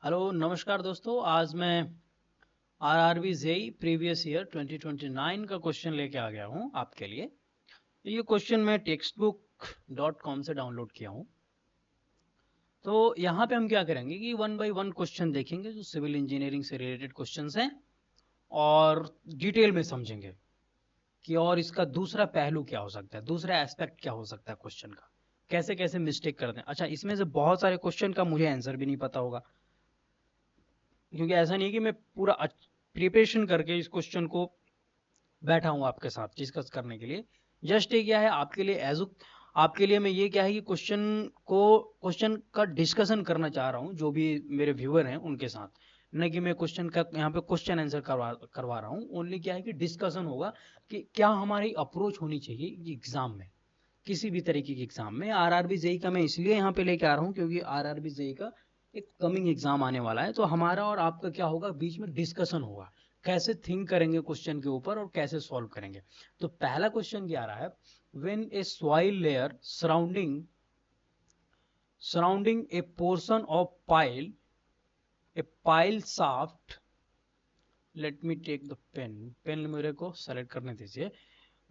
Hello नमस्कार दोस्तों। आज मैं आरआरबी जेई प्रीवियस ईयर 2029 का क्वेश्चन लेके आ गया हूँ आपके लिए। ये क्वेश्चन मैं textbook.com से डाउनलोड किया हूँ। तो यहाँ पे हम क्या करेंगे कि वन बाय वन क्वेश्चन देखेंगे जो सिविल इंजीनियरिंग से रिलेटेड क्वेश्चंस हैं और डिटेल में समझेंगे कि और इसका दूसरा पहलू क्या हो सकता है, दूसरा एस्पेक्ट क्या हो सकता है क्वेश्चन का, कैसे कैसे मिस्टेक करते हैं। अच्छा, इसमें से बहुत सारे क्वेश्चन का मुझे आंसर भी नहीं पता होगा, क्योंकि ऐसा नहीं है कि मैं पूरा प्रिपरेशन करके इस क्वेश्चन को बैठा हूँ आपके साथ डिस्कस करने के लिए। जस्ट ये क्या है आपके लिए आपके लिए मैं ये क्या है कि क्वेश्चन का डिस्कशन करना चाह रहा हूँ जो भी मेरे व्यूअर हैं उनके साथ। न कि मैं क्वेश्चन का यहाँ पे क्वेश्चन आंसर करवा रहा हूँ। ओनली क्या है कि डिस्कशन होगा कि क्या हमारी अप्रोच होनी चाहिए एग्जाम में, किसी भी तरीके के एग्जाम में। आरआरबी जेई का मैं इसलिए यहाँ पे लेके आ रहा हूँ क्योंकि आरआरबी जेई का एक कमिंग एग्जाम आने वाला है। तो हमारा और आपका क्या होगा, बीच में डिस्कशन होगा, कैसे थिंक करेंगे क्वेश्चन के ऊपर और कैसे सॉल्व करेंगे। तो पहला क्वेश्चन क्या रहा है, when a soil layer surrounding a portion of pile shaft, let me take the pen मेरे को सेलेक्ट करने दीजिए।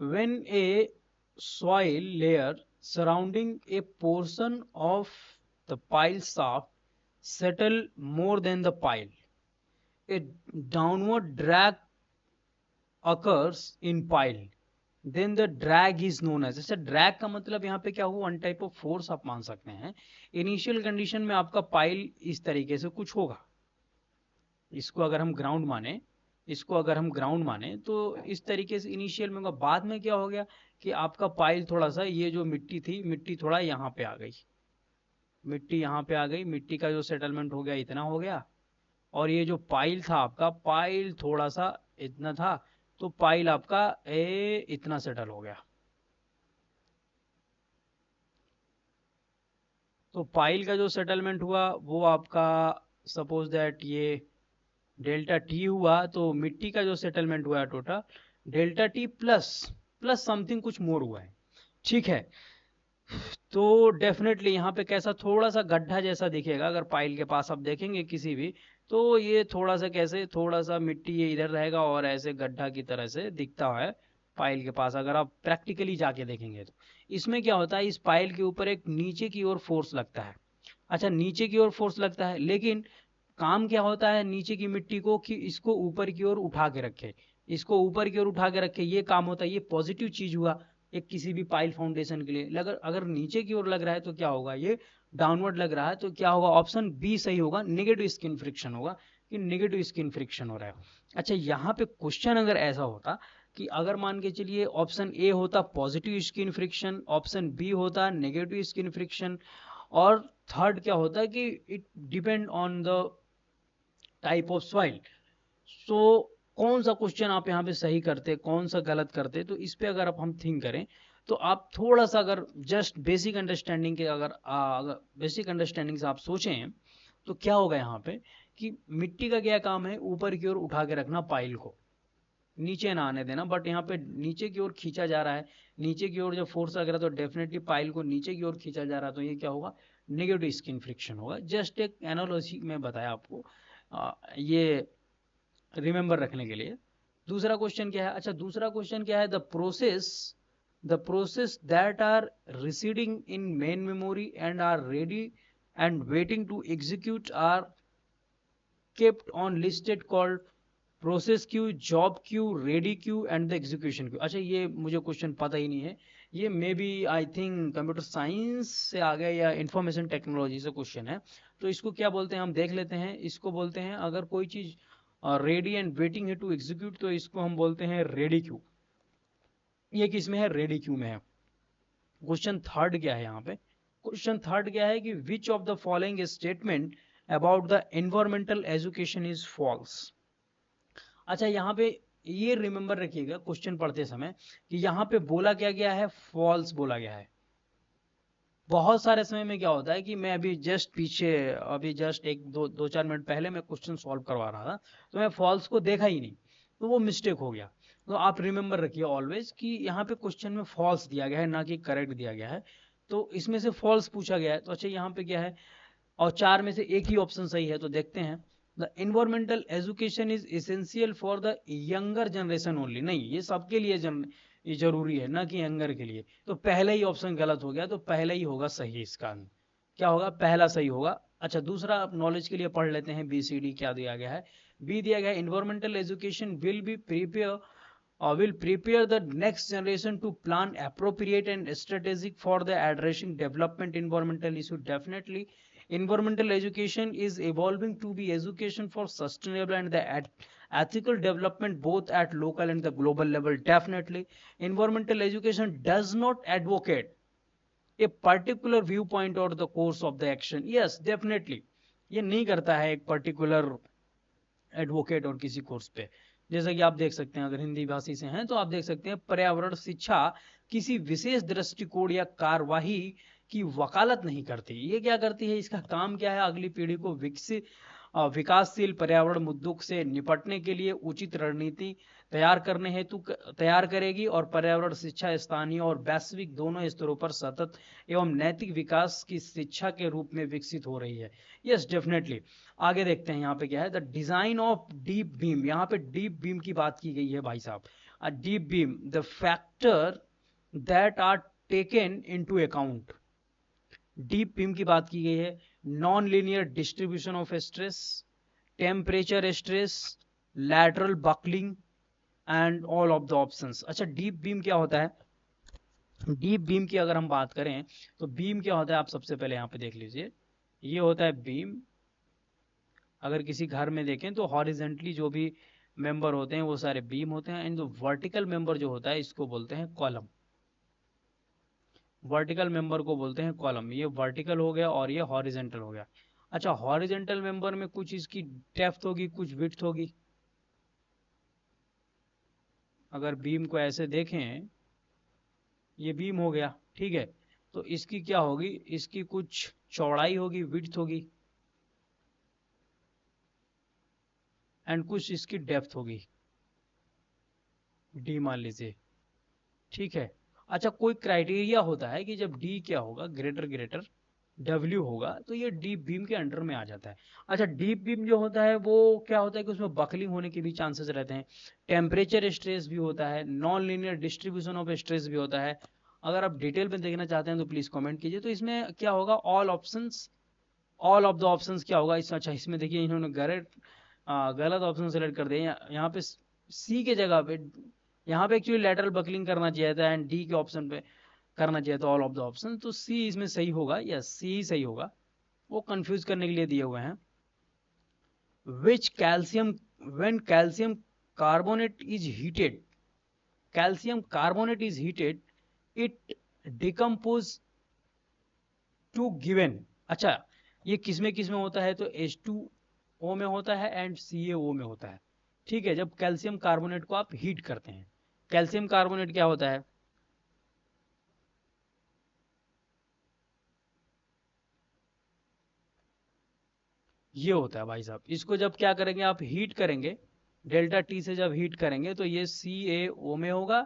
when a soil layer surrounding a portion of the pile shaft settle more than the pile, a downward drag occurs in pile, then the drag is known as। जैसे drag का मतलब यहाँ पे क्या हुआ, वन टाइप ऑफ फोर्स आप मान सकते हैं। इनिशियल कंडीशन में आपका पाइल इस तरीके से कुछ होगा, इसको अगर हम ग्राउंड माने तो इस तरीके से इनिशियल में होगा। बाद में क्या हो गया कि आपका पाइल थोड़ा सा, ये जो मिट्टी थी, मिट्टी थोड़ा यहाँ पे आ गई, मिट्टी का जो सेटलमेंट हो गया इतना हो गया। और ये जो पाइल था आपका, पाइल थोड़ा सा इतना था, तो पाइल आपका इतना सेटल हो गया। तो पाइल का जो सेटलमेंट हुआ वो आपका, सपोज दैट ये डेल्टा टी हुआ, तो मिट्टी का जो सेटलमेंट हुआ है total delta T plus plus something कुछ मोर हुआ है। ठीक है, तो डेफिनेटली यहाँ पे कैसा थोड़ा सा गड्ढा जैसा दिखेगा। अगर पाइल के पास आप देखेंगे किसी भी, तो ये थोड़ा सा कैसे, थोड़ा सा मिट्टी ये इधर रहेगा और ऐसे गड्ढा की तरह से दिखता है पाइल के पास, अगर आप प्रैक्टिकली जाके देखेंगे तो। इसमें क्या होता है, इस पाइल के ऊपर एक नीचे की ओर फोर्स लगता है। अच्छा, नीचे की ओर फोर्स लगता है, लेकिन काम क्या होता है नीचे की मिट्टी को कि इसको ऊपर की ओर उठा के रखे, इसको ऊपर की ओर उठा के रखे, ये काम होता है। ये पॉजिटिव चीज हुआ एक किसी भी पाइल फाउंडेशन के लिए। अगर अगर नीचे की ओर लग रहा है तो क्या होगा, ये डाउनवर्ड लग रहा है तो क्या होगा, ऑप्शन बी सही होगा, नेगेटिव स्किन फ्रिक्शन होगा, कि नेगेटिव स्किन फ्रिक्शन हो रहा है। अच्छा, यहाँ पे क्वेश्चन अगर ऐसा होता कि अगर मान के चलिए ऑप्शन ए होता positive skin friction, option B होता नेगेटिव स्किन फ्रिक्शन, और थर्ड क्या होता कि it depend on the type of soil. So कौन सा क्वेश्चन आप यहाँ पे सही करते, कौन सा गलत करते, तो इस पे अगर आप हम थिंक करें तो आप थोड़ा सा अगर जस्ट बेसिक अंडरस्टैंडिंग के अगर बेसिक अंडरस्टैंडिंग से आप सोचें तो क्या होगा यहाँ पे कि मिट्टी का क्या काम है, ऊपर की ओर उठा के रखना पाइल को, नीचे ना आने देना। बट यहाँ पे नीचे की ओर खींचा जा रहा है, नीचे की ओर जब फोर्स लग रहा है तो डेफिनेटली पाइल को नीचे की ओर खींचा जा रहा है, तो ये क्या होगा, नेगेटिव स्किन फ्रिक्शन होगा। जस्ट एक एनालॉजी में बताया आपको, ये रिमेंबर रखने के लिए। दूसरा क्वेश्चन क्या है, अच्छा दूसरा क्वेश्चन क्या है, the process that are residing in main memory and are ready and waiting to execute are kept on listed called process queue, job queue, ready queue and the execution queue. अच्छा, ये मुझे question पता ही नहीं है, ये may be I think computer science से आ गया या इंफॉर्मेशन टेक्नोलॉजी से क्वेश्चन है। तो इसको क्या बोलते हैं हम देख लेते हैं। इसको बोलते हैं, अगर कोई चीज रेडी एंड वेटिंग है टू एग्जीक्यूट तो इसको हम बोलते हैं रेडी क्यू। ये किस में है, रेडी क्यू में है। क्वेश्चन थर्ड क्या है यहाँ पे, क्वेश्चन थर्ड क्या है कि which of the following statement about the environmental education is false. अच्छा, यहाँ पे ये रिमेंबर रखिएगा क्वेश्चन पढ़ते समय कि यहाँ पे बोला क्या गया है, फॉल्स बोला गया है। बहुत सारे समय में क्या होता है कि मैं अभी जस्ट एक दो चार मिनट पहले मैं क्वेश्चन सॉल्व करवा रहा था, तो मैं फॉल्स को देखा ही नहीं, तो वो मिस्टेक हो गया। तो आप रिमेंबर रखिए ऑलवेज कि यहाँ पे क्वेश्चन में फॉल्स दिया गया है, ना कि करेक्ट दिया गया है। तो इसमें से फॉल्स पूछा गया है, तो अच्छा यहाँ पे क्या है, और 4 में से एक ही ऑप्शन सही है, तो देखते हैं। The environmental education is essential for the younger generation only, नहीं ये सबके लिए ये जरूरी है, ना कि यंगर के लिए। तो पहला ही ऑप्शन गलत हो गया, तो पहला ही होगा सही इसका। क्या होगा? पहला सही होगा। अच्छा, दूसरा नॉलेज के लिए पढ़ लेते हैं, BCD क्या दिया गया है। बी दिया गया है, environmental education will prepare the next generation to plan appropriate and strategic for the addressing development environmental issue. Definitely environmental education is evolving to be education for sustainable and the ethical development both at local and the global level. Definitely environmental education does not advocate a particular viewpoint or the course of the action. Yes, definitely ये नहीं करता है एक particular advocate और किसी course पे। जैसा कि आप देख सकते हैं, अगर हिंदी भाषी से हैं तो आप देख सकते हैं, पर्यावरण शिक्षा किसी विशेष दृष्टिकोण या कार्यवाही की वकालत नहीं करती। ये क्या करती है? इसका काम क्या है? अगली पीढ़ी को विकासशील पर्यावरण मुद्दों से निपटने के लिए उचित रणनीति तैयार करेगी, और पर्यावरण शिक्षा स्थानीय और वैश्विक दोनों स्तरों पर सतत एवं नैतिक विकास की शिक्षा के रूप में विकसित हो रही है। Yes, definitely. आगे देखते हैं यहाँ पे क्या है, the design of deep beam. यहाँ पे डीप बीम की बात की गई है भाई साहब। Deep beam, the factor that are taken into account. Deep beam की बात की गई है, non linear distribution of stress, temperature stress, lateral buckling and all of the options. अच्छा, डीप बीम क्या होता है? डीप बीम की अगर हम बात करें तो बीम क्या होता है, आप सबसे पहले यहाँ पे देख लीजिए। ये होता है बीम। अगर किसी घर में देखें तो हॉरिजेंटली जो भी मेंबर होते हैं वो सारे बीम होते हैं, एंड जो वर्टिकल मेंबर जो होता है इसको बोलते हैं कॉलम। वर्टिकल मेंबर को बोलते हैं कॉलम। ये वर्टिकल हो गया और ये हॉरिजेंटल हो गया। अच्छा, हॉरिजेंटल मेंबर में कुछ इसकी डेप्थ होगी, कुछ विड्थ होगी। अगर बीम को ऐसे देखें, ये बीम हो गया, ठीक है, तो इसकी क्या होगी? इसकी कुछ चौड़ाई होगी, विड्थ होगी, एंड कुछ इसकी डेप्थ होगी, डी मान लीजिए, ठीक है। अच्छा, कोई क्राइटेरिया होता है कि जब डी क्या होगा, ग्रेटर डब्ल्यू होगा, तो ये डीप बीम के अंडर में आ जाता है। अच्छा, डीप बीम जो होता है वो क्या होता है कि उसमें बकलिंग होने के भी चांसेस रहते हैं, टेम्परेचर स्ट्रेस भी होता है, non linear distribution of stress भी होता है। अगर आप डिटेल में देखना चाहते हैं तो प्लीज कमेंट कीजिए। तो इसमें क्या होगा? ऑल ऑफ द ऑप्शंस क्या होगा इसमें? अच्छा, इसमें देखिए इन्होंने गलत ऑप्शन सेलेक्ट कर दिया। यहाँ पे सी के जगह पे, यहाँ पे एक्चुअली लैटरल बकलिंग करना चाहिए था, एंड डी के ऑप्शन पे करना चाहिए था ऑल ऑफ द ऑप्शन। तो सी इसमें सही होगा, यस सी ही सही होगा। वो कंफ्यूज करने के लिए दिए हुए हैं। Which calcium, when calcium carbonate is heated, calcium carbonate is heated, it decompose to given. अच्छा, ये किसमें होता है? तो H2O में होता है एंड CaO में होता है, ठीक है। जब कैल्शियम कार्बोनेट को आप हीट करते हैं, कैल्शियम कार्बोनेट क्या होता है? ये होता है भाई साहब। इसको जब क्या करेंगे, आप हीट करेंगे, डेल्टा टी से जब हीट करेंगे तो ये CaO में होगा,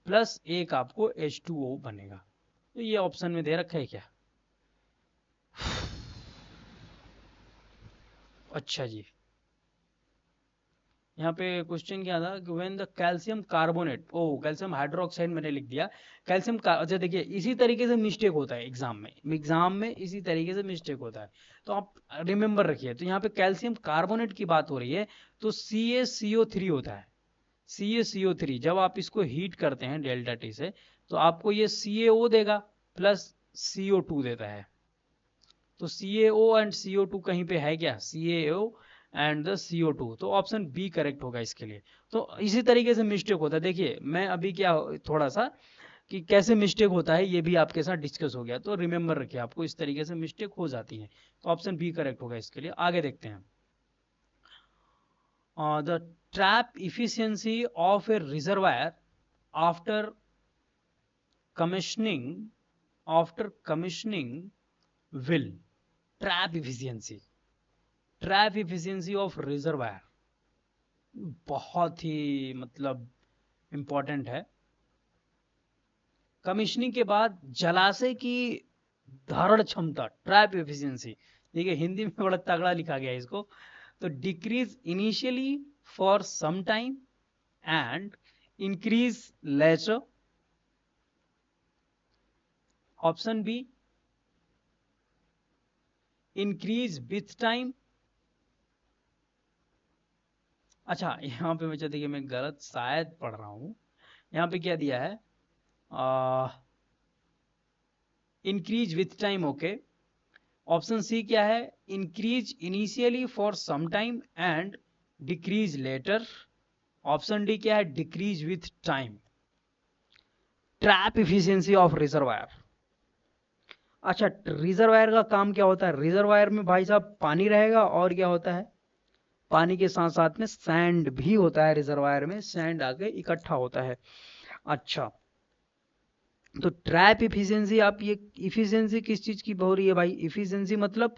प्लस एक आपको H2O बनेगा। तो ये ऑप्शन में दे रखा है क्या? अच्छा जी, यहाँ पे क्वेश्चन क्या था कि when the calcium carbonate, oh calcium hydroxide मैंने लिख दिया, अच्छा देखिए, इसी तरीके से मिस्टेक होता है एग्जाम में इसी तरीके से मिस्टेक होता है, तो आप रिमेंबर रखिए। तो यहाँ पे कैल्शियम कार्बोनेट की बात हो रही है, तो CaCO3 होता है, CaCO3। जब आप इसको हीट करते हैं डेल्टा टी से, तो आपको ये CaO देगा, प्लस CO2 देता है। तो CaO एंड CO2 कहीं पे है क्या? CaO एंड द CO2, तो ऑप्शन बी करेक्ट होगा इसके लिए। तो इसी तरीके से मिस्टेक होता है। देखिए मैं अभी क्या थोड़ा सा कि कैसे मिस्टेक होता है ये भी आपके साथ डिस्कस हो गया, तो रिमेंबर रखिए, आपको इस तरीके से मिस्टेक हो जाती है। तो ऑप्शन बी करेक्ट होगा इसके लिए। आगे देखते हैं, the trap efficiency of A reservoir after commissioning will, trap efficiency of reservoir बहुत ही मतलब इंपॉर्टेंट है। कमिश्निंग के बाद जलाशय की धारण क्षमता, ट्रैप एफिशिएंसी, देखिए हिंदी में बड़ा तगड़ा लिखा गया है इसको। तो decrease initially for some time and increase later. Option B increase with time. अच्छा यहाँ पे मुझे देखिए मैं गलत शायद पढ़ रहा हूँ। यहाँ पे क्या दिया है, increase with time. Okay, option C क्या है, increase initially for some time and decrease later. Option D क्या है, decrease with time. Trap efficiency of reservoir. अच्छा रिजर्वायर का काम क्या होता है, रिजर्वायर में भाई साहब पानी रहेगा और क्या होता है, पानी के साथ साथ में सैंड भी होता है, रिजर्वायर में सैंड आके इकट्ठा होता है। अच्छा तो ट्रैप इफिशियंसी, आप ये इफिशियंसी किस चीज की हो रही है भाई, इफिशियंसी मतलब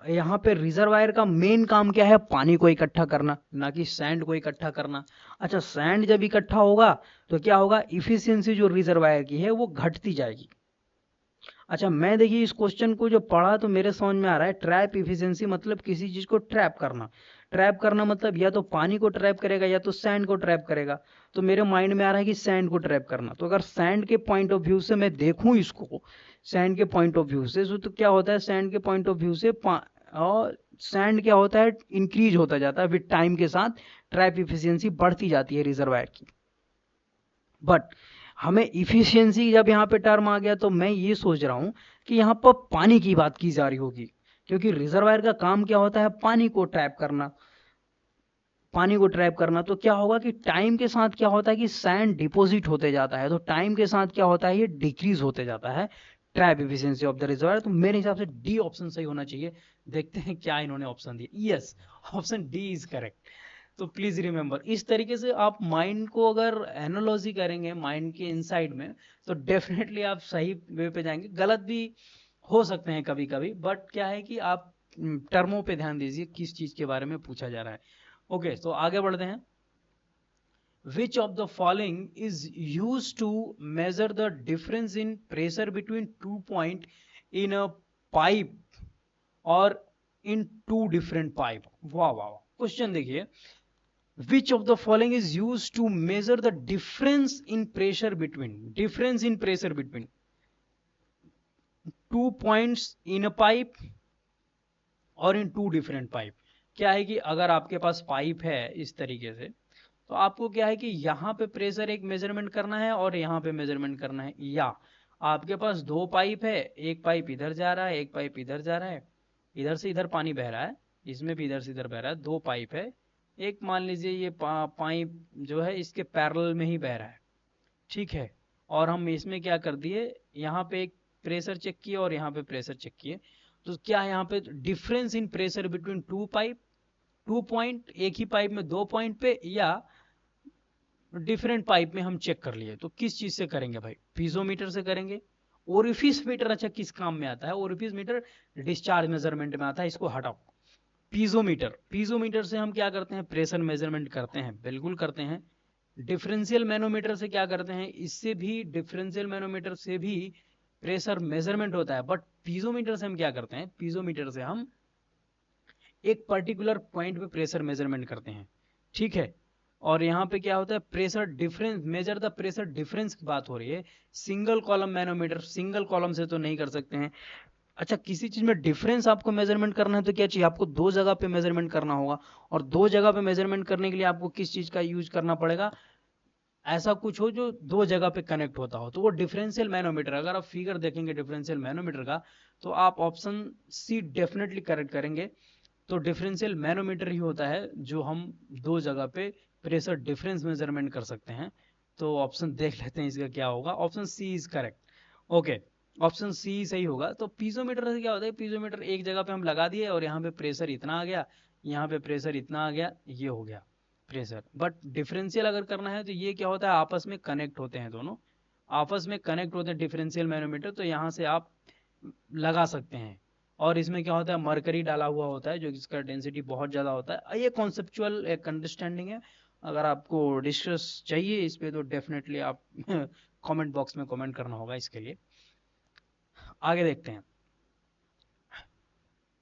यहाँ पे रिजर्वायर का मेन काम क्या है, पानी को इकट्ठा करना, ना कि सैंड को इकट्ठा करना। अच्छा सैंड जब इकट्ठा होगा तो क्या होगा, इफिशियंसी जो रिजर्वायर की है वो घटती जाएगी। अच्छा मैं देखिए इस क्वेश्चन को जो पढ़ा तो मेरे समझ में आ रहा है, ट्रैप इफिशियंसी मतलब किसी चीज को ट्रैप करना। ट्रैप करना मतलब या तो पानी को ट्रैप करेगा या तो सैंड को ट्रैप करेगा। तो मेरे माइंड में आ रहा है कि सैंड को ट्रैप करना। तो अगर सैंड के पॉइंट ऑफ व्यू से मैं देखूं इसको, सैंड के पॉइंट ऑफ व्यू से, तो क्या होता है, सैंड के पॉइंट ऑफ व्यू से और सैंड क्या होता है, इंक्रीज होता जाता है विद टाइम के साथ, ट्रैप इफिशियंसी बढ़ती जाती है रिजर्वायर की। बट हमें इफिशियंसी जब यहाँ पे टर्म आ गया तो मैं ये सोच रहा हूँ कि यहाँ पर पानी की बात की जा रही होगी, क्योंकि रिजर्वायर का काम क्या होता है, पानी को ट्रैप करना। पानी को ट्रैप करना तो क्या होगा कि टाइम के साथ क्या होता है कि सैंड डिपॉजिट होते जाता है, तो टाइम के साथ क्या होता है, ये डिक्रीज होते जाता है trap efficiency of the reservoir. तो मेरे हिसाब से डी ऑप्शन सही होना चाहिए। देखते हैं क्या इन्होंने ऑप्शन दिया। Yes, option D is correct. तो प्लीज रिमेंबर, इस तरीके से आप माइंड को अगर एनालॉजी करेंगे माइंड के इनसाइड में, तो डेफिनेटली आप सही वे पे जाएंगे। गलत भी हो सकते हैं कभी कभी, बट क्या है कि आप टर्मों पे ध्यान दीजिए किस चीज के बारे में पूछा जा रहा है। ओके तो आगे बढ़ते हैं। Which of the following is used to measure the difference in pressure between 2 points in a pipe or in two different pipe? वाह वाह वाह, क्वेश्चन देखिए। Which of the following is used to measure the difference in pressure between 2 points in a pipe और इन to different pipe? क्या है कि अगर आपके पास पाइप है इस तरीके से, तो आपको क्या है कि यहाँ पे प्रेशर एक मेजरमेंट करना है और यहाँ पे मेजरमेंट करना है, या आपके पास दो पाइप है, एक पाइप इधर जा रहा है एक पाइप इधर जा रहा है, इधर से इधर पानी बह रहा है, इसमें भी इधर से इधर बह रहा है, दो पाइप है। एक मान लीजिए ये पाइप जो है इसके पैरेलल में ही बह रहा है, ठीक है। और हम इसमें क्या कर दिए, यहाँ पे एक प्रेशर चेक किए और यहाँ पे प्रेशर चेक किए। तो क्या है यहाँ पे difference in pressure between two pipe, 2 point एक ही पाइप में 2 पॉइंट पे, या डिफरेंट पाइप में हम चेक कर लिए। तो किस चीज से करेंगे भाई, पीजोमीटर से करेंगे। ओरिफिस मीटर अच्छा किस काम में आता है, ओरिफिस मीटर डिस्चार्ज मेजरमेंट में आता है, इसको हटाओ। पीजोमीटर, पीजोमीटर से हम क्या करते हैं, प्रेशर मेजरमेंट करते हैं, बिल्कुल करते हैं। डिफरेंशियल मैनोमीटर से क्या करते हैं, इससे भी डिफरेंशियल मैनोमीटर से भी प्रेशर मेजरमेंट होता है। बट पीजोमीटर से हम क्या करते हैं, पीजोमीटर से हम एक पर्टिकुलर पॉइंट पे प्रेशर मेजरमेंट करते हैं, ठीक है। और यहाँ पे क्या होता है, pressure difference, measure the pressure difference की बात हो रही है। Single column manometer, single column से तो नहीं कर सकते हैं। अच्छा किसी चीज में डिफरेंस आपको मेजरमेंट करना है तो क्या चाहिए, आपको दो जगह पे मेजरमेंट करना होगा। और दो जगह पे मेजरमेंट करने के लिए आपको किस चीज का यूज करना पड़ेगा, ऐसा कुछ हो जो दो जगह पे कनेक्ट होता हो, तो वो डिफरेंशियल मैनोमीटर। अगर आप फिगर देखेंगे डिफरेंशियल मैनोमीटर का, तो आप ऑप्शन सी डेफिनेटली करेक्ट करेंगे। तो डिफरेंशियल मैनोमीटर ही होता है जो हम दो जगह पे प्रेशर डिफरेंस मेजरमेंट कर सकते हैं। तो ऑप्शन देख लेते हैं इसका क्या होगा, option C is correct. Okay, option C सही होगा। तो पीजोमीटर से क्या होता है, पीजोमीटर एक जगह पे हम लगा दिए और यहाँ पे प्रेशर इतना आ गया, यहाँ पे प्रेशर इतना आ गया, ये हो गया प्रेशर। बट डिफरेंशियल अगर करना है तो ये क्या होता है, आपस में कनेक्ट होते हैं, दोनों आपस में कनेक्ट होते हैं डिफरेंशियल मैनोमीटर। तो यहाँ से आप लगा सकते हैं। और इसमें क्या होता है, मरकरी डाला हुआ होता है जो जिसका डेंसिटी बहुत ज़्यादा होता है। ये कॉन्सेप्चुअल एक अंडरस्टैंडिंग है। अगर आपको डिस्कस चाहिए इस पे तो डेफिनेटली आप कमेंट बॉक्स में कमेंट करना होगा इसके लिए। आगे देखते हैं।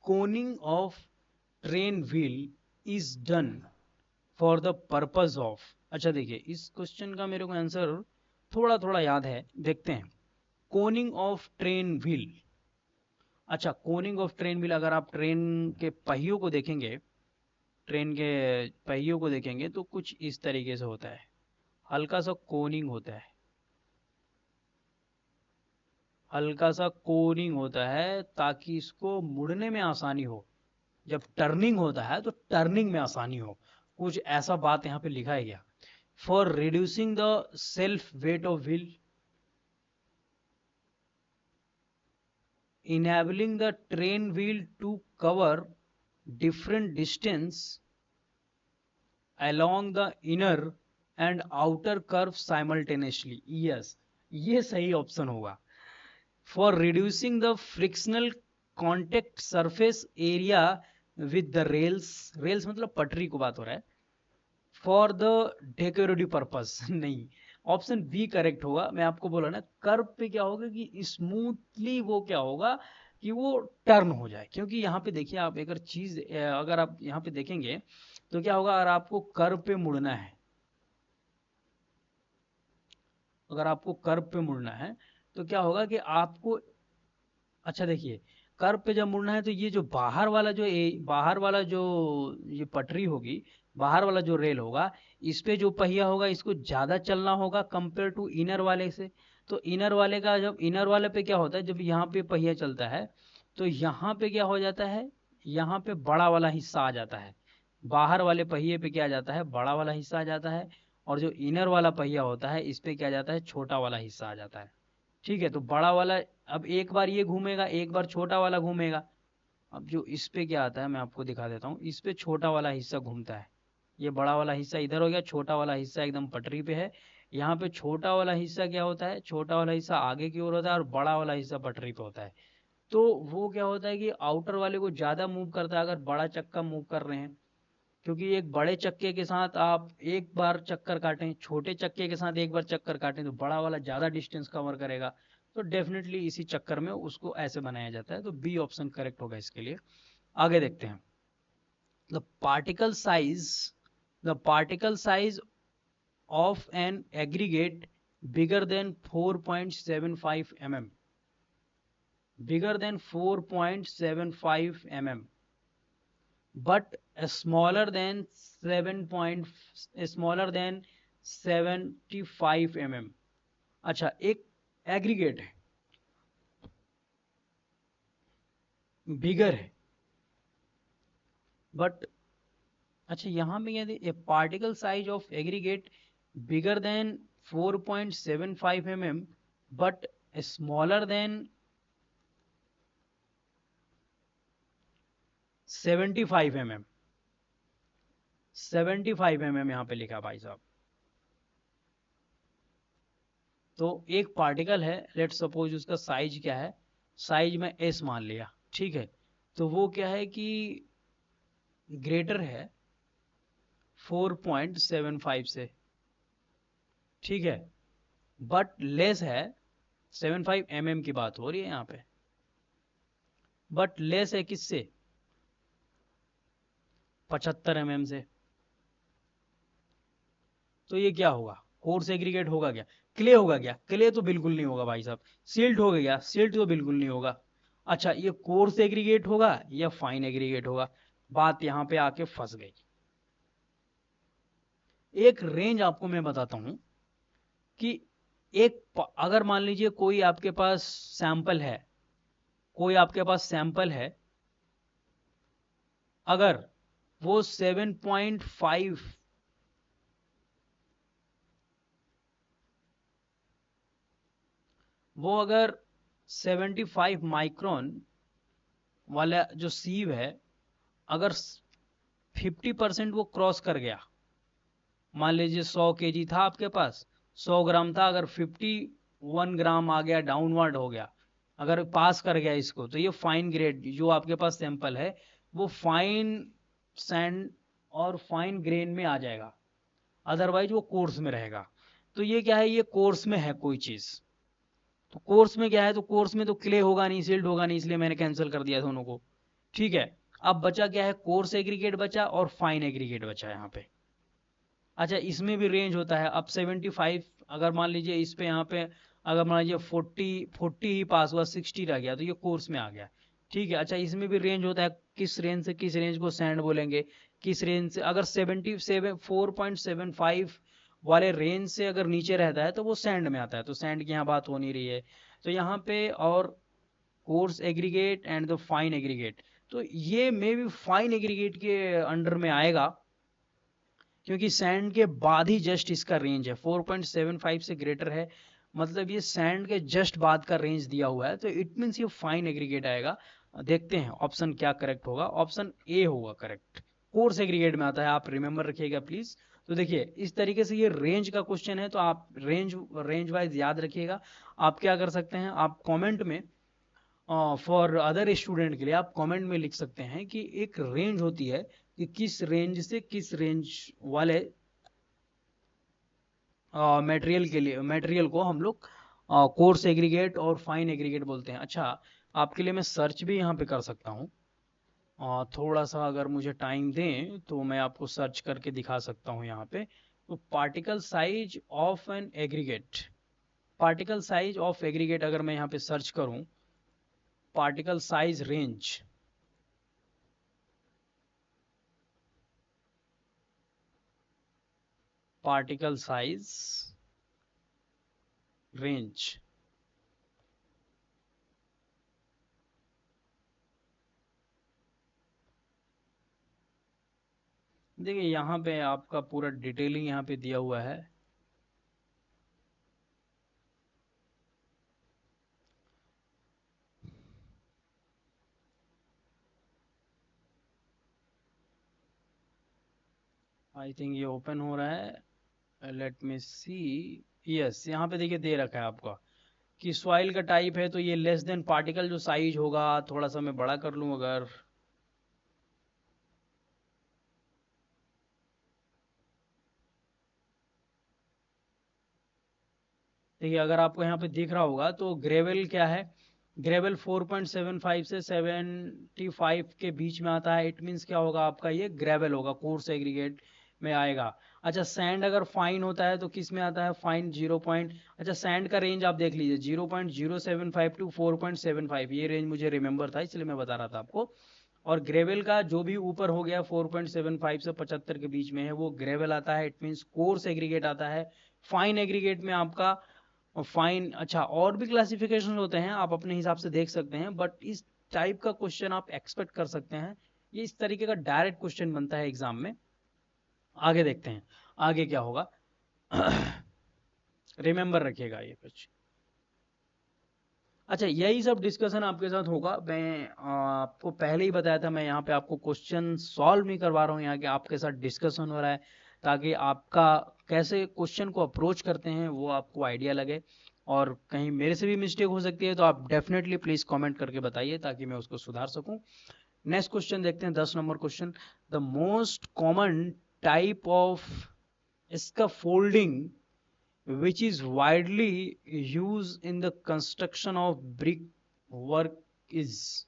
Koenig of train wheel is done for the purpose of. अच्छा देखिए, इस क्वेश्चन का मेरे को आंसर थोड़ा थोड़ा याद है, देखते हैं। कोनिंग ऑफ ट्रेन व्हील, अच्छा कोनिंग ऑफ ट्रेन व्हील, अगर आप ट्रेन के पहियों को देखेंगे, ट्रेन के पहियों को देखेंगे तो कुछ इस तरीके से होता है, हल्का सा कोनिंग होता है, हल्का सा कोनिंग होता है ताकि इसको मुड़ने में आसानी हो। जब टर्निंग होता है तो टर्निंग में आसानी हो, कुछ ऐसा बात यहाँ पे लिखा है क्या। For reducing the self weight of wheel, enabling the train wheel to cover different distance along the inner and outer curve simultaneously। yes, ये सही ऑप्शन होगा। for reducing the frictional contact surface area with the rails, rails मतलब पटरी को बात हो रहा है, फॉर द डेकोरेटिव पर्पस नहीं, ऑप्शन बी करेक्ट होगा। मैं आपको बोला ना, कर्व पे क्या होगा कि स्मूथली वो क्या होगा कि वो टर्न हो जाए, क्योंकि यहाँ पे देखिए आप अगर चीज अगर आप यहाँ पे देखेंगे तो क्या होगा, अगर आपको कर्व पे मुड़ना है, अगर आपको कर्व पे मुड़ना है तो क्या होगा कि आपको, अच्छा देखिए, कर्व पे जब मुड़ना है तो ये जो बाहर वाला जो बाहर वाला जो ये पटरी होगी, बाहर वाला जो रेल होगा, इस पे जो पहिया होगा इसको ज्यादा चलना होगा कंपेयर टू इनर वाले से। तो इनर वाले का, जब इनर वाले पे क्या होता है, जब यहाँ पे पहिया चलता है तो यहाँ पे क्या हो जाता है, यहाँ पे बड़ा वाला हिस्सा आ जाता है, बाहर वाले पहिए पे क्या आ जाता है, बड़ा वाला हिस्सा आ जाता है, और जो इनर वाला पहिया होता है इस पे क्या आ जाता है, छोटा वाला हिस्सा आ जाता है। ठीक है, तो बड़ा वाला, अब एक बार ये घूमेगा, एक बार छोटा वाला घूमेगा। अब जो इस पे क्या आता है मैं आपको दिखा देता हूँ, इस पे छोटा वाला हिस्सा घूमता है, ये बड़ा वाला हिस्सा इधर हो गया, छोटा वाला हिस्सा एकदम पटरी पे है। यहाँ पे छोटा वाला हिस्सा क्या होता है, छोटा वाला हिस्सा आगे की ओर होता है और बड़ा वाला हिस्सा पटरी पे होता है। तो वो क्या होता है कि आउटर वाले को ज्यादा मूव करता है अगर बड़ा चक्का मूव कर रहे हैं, क्योंकि एक बड़े चक्के के साथ आप एक बार चक्कर काटें, छोटे चक्के के साथ एक बार चक्कर काटें तो बड़ा वाला ज्यादा डिस्टेंस कवर करेगा। तो डेफिनेटली इसी चक्कर में उसको ऐसे बनाया जाता है, तो बी ऑप्शन करेक्ट होगा इसके लिए। आगे देखते हैं। The particle size, the particle size of an aggregate bigger than 4.75 mm, bigger than 4.75 mm but smaller than 75 mm। अच्छा, एक एग्रीगेट है, बिगर है, बट अच्छा यहां में यदि particle size of aggregate bigger than 4.75 mm but smaller than 75 mm, 75 mm यहां पे लिखा भाई साहब। तो एक पार्टिकल है, लेट सपोज उसका साइज क्या है, साइज में एस मान लिया, ठीक है, तो वो क्या है कि ग्रेटर है 4.75 से, ठीक है, बट लेस है 75 mm की बात हो रही है यहाँ पे, बट लेस है किससे, 75 mm से। तो ये क्या होगा, कोर्स एग्रीगेट होगा क्या, क्ले होगा क्या, क्ले तो बिल्कुल नहीं होगा भाई साहब। सिल्ट हो गया, सिल्ट तो बिल्कुल नहीं होगा। अच्छा, ये कोर्स एग्रीगेट होगा या फाइन एग्रीगेट होगा, बात यहां पे आके फंस गई। एक रेंज आपको मैं बताता हूं कि अगर मान लीजिए कोई आपके पास सैंपल है, कोई आपके पास सैंपल है, अगर वो 7.5 वो अगर 75 माइक्रोन वाला जो सीव है, अगर 50% वो क्रॉस कर गया, मान लीजिए 100 kg था आपके पास, 100 ग्राम था, अगर 51 ग्राम आ गया, डाउनवर्ड हो गया, अगर पास कर गया इसको, तो ये फाइन ग्रेड जो आपके पास सैंपल है वो फाइन सैंड और फाइन ग्रेन में आ जाएगा, अदरवाइज वो कोर्स में रहेगा। तो ये क्या है, ये कोर्स में है कोई चीज, तो कोर्स में क्या है, तो कोर्स में तो क्ले होगा नहीं, सिल्ट होगा नहीं, इसलिए मैंने कैंसिल कर दिया दोनों को। ठीक है, अब बचा क्या है, कोर्स एग्रीगेट बचा और फाइन एग्रीगेट बचा यहाँ पे। अच्छा, इसमें भी रेंज होता है। अब 75, अगर मान लीजिए इस पे यहाँ पे अगर मान लीजिए 40 ही पास हुआ, 60 रह गया, तो ये कोर्स में आ गया। ठीक है, अच्छा इसमें भी रेंज होता है, किस रेंज से किस रेंज को सैंड बोलेंगे, किस रेंज से, अगर 4.75 वाले रेंज से अगर नीचे रहता है तो वो सैंड में आता है, तो सैंड की यहाँ बात हो नहीं रही है। तो यहाँ पे और coarse aggregate and the fine aggregate, तो ये मे बी फाइन एग्रीगेट के अंडर में आएगा, क्योंकि सैंड के बाद ही जस्ट इसका रेंज है, 4.75 से ग्रेटर है, मतलब ये सैंड के जस्ट बाद का रेंज दिया हुआ है, तो इट मीन्स ये फाइन एग्रीगेट आएगा। देखते हैं ऑप्शन क्या करेक्ट होगा, ऑप्शन ए होगा करेक्ट, कोर्स एग्रीगेट में आता है, आप रिमेंबर रखिएगा प्लीज। तो देखिए इस तरीके से ये रेंज का क्वेश्चन है, तो आप रेंज वाइज याद रखिएगा। आप क्या कर सकते हैं, आप कमेंट में फॉर अदर स्टूडेंट के लिए आप कमेंट में लिख सकते हैं कि एक रेंज होती है कि किस रेंज से किस रेंज वाले मटेरियल को हम लोग कोर्स एग्रीगेट और फाइन एग्रीगेट बोलते हैं। अच्छा, आपके लिए मैं सर्च भी यहाँ पे कर सकता हूँ, थोड़ा सा अगर मुझे टाइम दें तो मैं आपको सर्च करके दिखा सकता हूँ यहाँ पे। तो particle size of an aggregate, particle size of aggregate अगर मैं यहाँ पे सर्च करूँ, particle size range, particle size range, देखिए यहाँ पे आपका पूरा डिटेलिंग यहाँ पे दिया हुआ है। आई थिंक ये ओपन हो रहा है, लेट मी सी, यस यहाँ पे देखिए दे रखा है आपका कि सॉइल का टाइप है, तो ये लेस देन पार्टिकल जो साइज होगा, थोड़ा सा मैं बड़ा कर लूं अगर, देखिए अगर आपको यहाँ पे दिख रहा होगा तो ग्रेवल क्या है, ग्रेवल 4.75 से 75 के बीच में आता है, इट मीन्स क्या होगा आपका, ये ग्रेवल होगा, कोर्स एग्रीगेट में आएगा। अच्छा सैंड अगर फाइन होता है तो किस में आता है, फाइन 0 पॉइंट, अच्छा सैंड का रेंज आप देख लीजिए 0.075 टू 4.75, ये रेंज मुझे रिमेंबर था इसलिए मैं बता रहा था आपको। और ग्रेवल का जो भी ऊपर हो गया 4.75 से 75 के बीच में है वो ग्रेवल आता है, इट मीन्स कोर्स एग्रीगेट आता है। फाइन एग्रीगेट में आपका फाइन, अच्छा और भी क्लासिफिकेशन होते हैं, आप अपने हिसाब से देख सकते हैं, बट इस टाइप का क्वेश्चन आप एक्सपेक्ट कर सकते हैं, ये इस तरीके का डायरेक्ट क्वेश्चन बनता है एग्जाम में। आगे देखते हैं आगे क्या होगा। रिमेंबर रखिएगा ये कुछ। अच्छा यही सब डिस्कशन आपके साथ होगा, मैं आपको पहले ही बताया था, मैं यहाँ पे आपको क्वेश्चन सॉल्व नहीं करवा रहा हूँ, यहाँ के आपके साथ डिस्कशन हो रहा है, ताकि आपका कैसे क्वेश्चन को अप्रोच करते हैं वो आपको आइडिया लगे, और कहीं मेरे से भी मिस्टेक हो सकती है तो आप डेफिनेटली प्लीज कमेंट करके बताइए ताकि मैं उसको सुधार सकूं। नेक्स्ट क्वेश्चन देखते हैं, 10 number question, the most common type of scaffolding which is widely used in the construction of brick work is,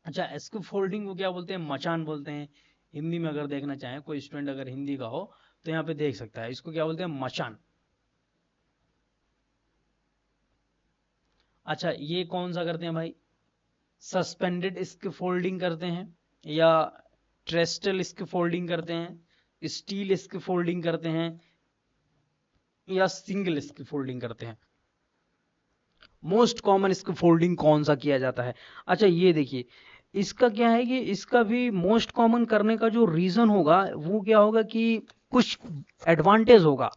अच्छा स्कैफोल्डिंग को क्या बोलते हैं, मचान बोलते हैं, हिंदी में अगर देखना चाहें कोई स्टूडेंट अगर हिंदी का हो तो यहाँ पे देख सकता है, इसको क्या बोलते हैं, मचान। अच्छा ये कौन सा करते हैं भाई, सस्पेंडेड स्कैफोल्डिंग करते हैं, या ट्रेस्टल स्कैफोल्डिंग करते हैं, स्टील स्कैफोल्डिंग करते हैं, या सिंगल स्कैफोल्डिंग करते हैं, मोस्ट कॉमन स्कैफोल्डिंग कौन सा किया जाता है। अच्छा ये देखिए इसका क्या है कि इसका भी मोस्ट कॉमन करने का जो रीजन होगा वो क्या होगा कि कुछ एडवांटेज होगा,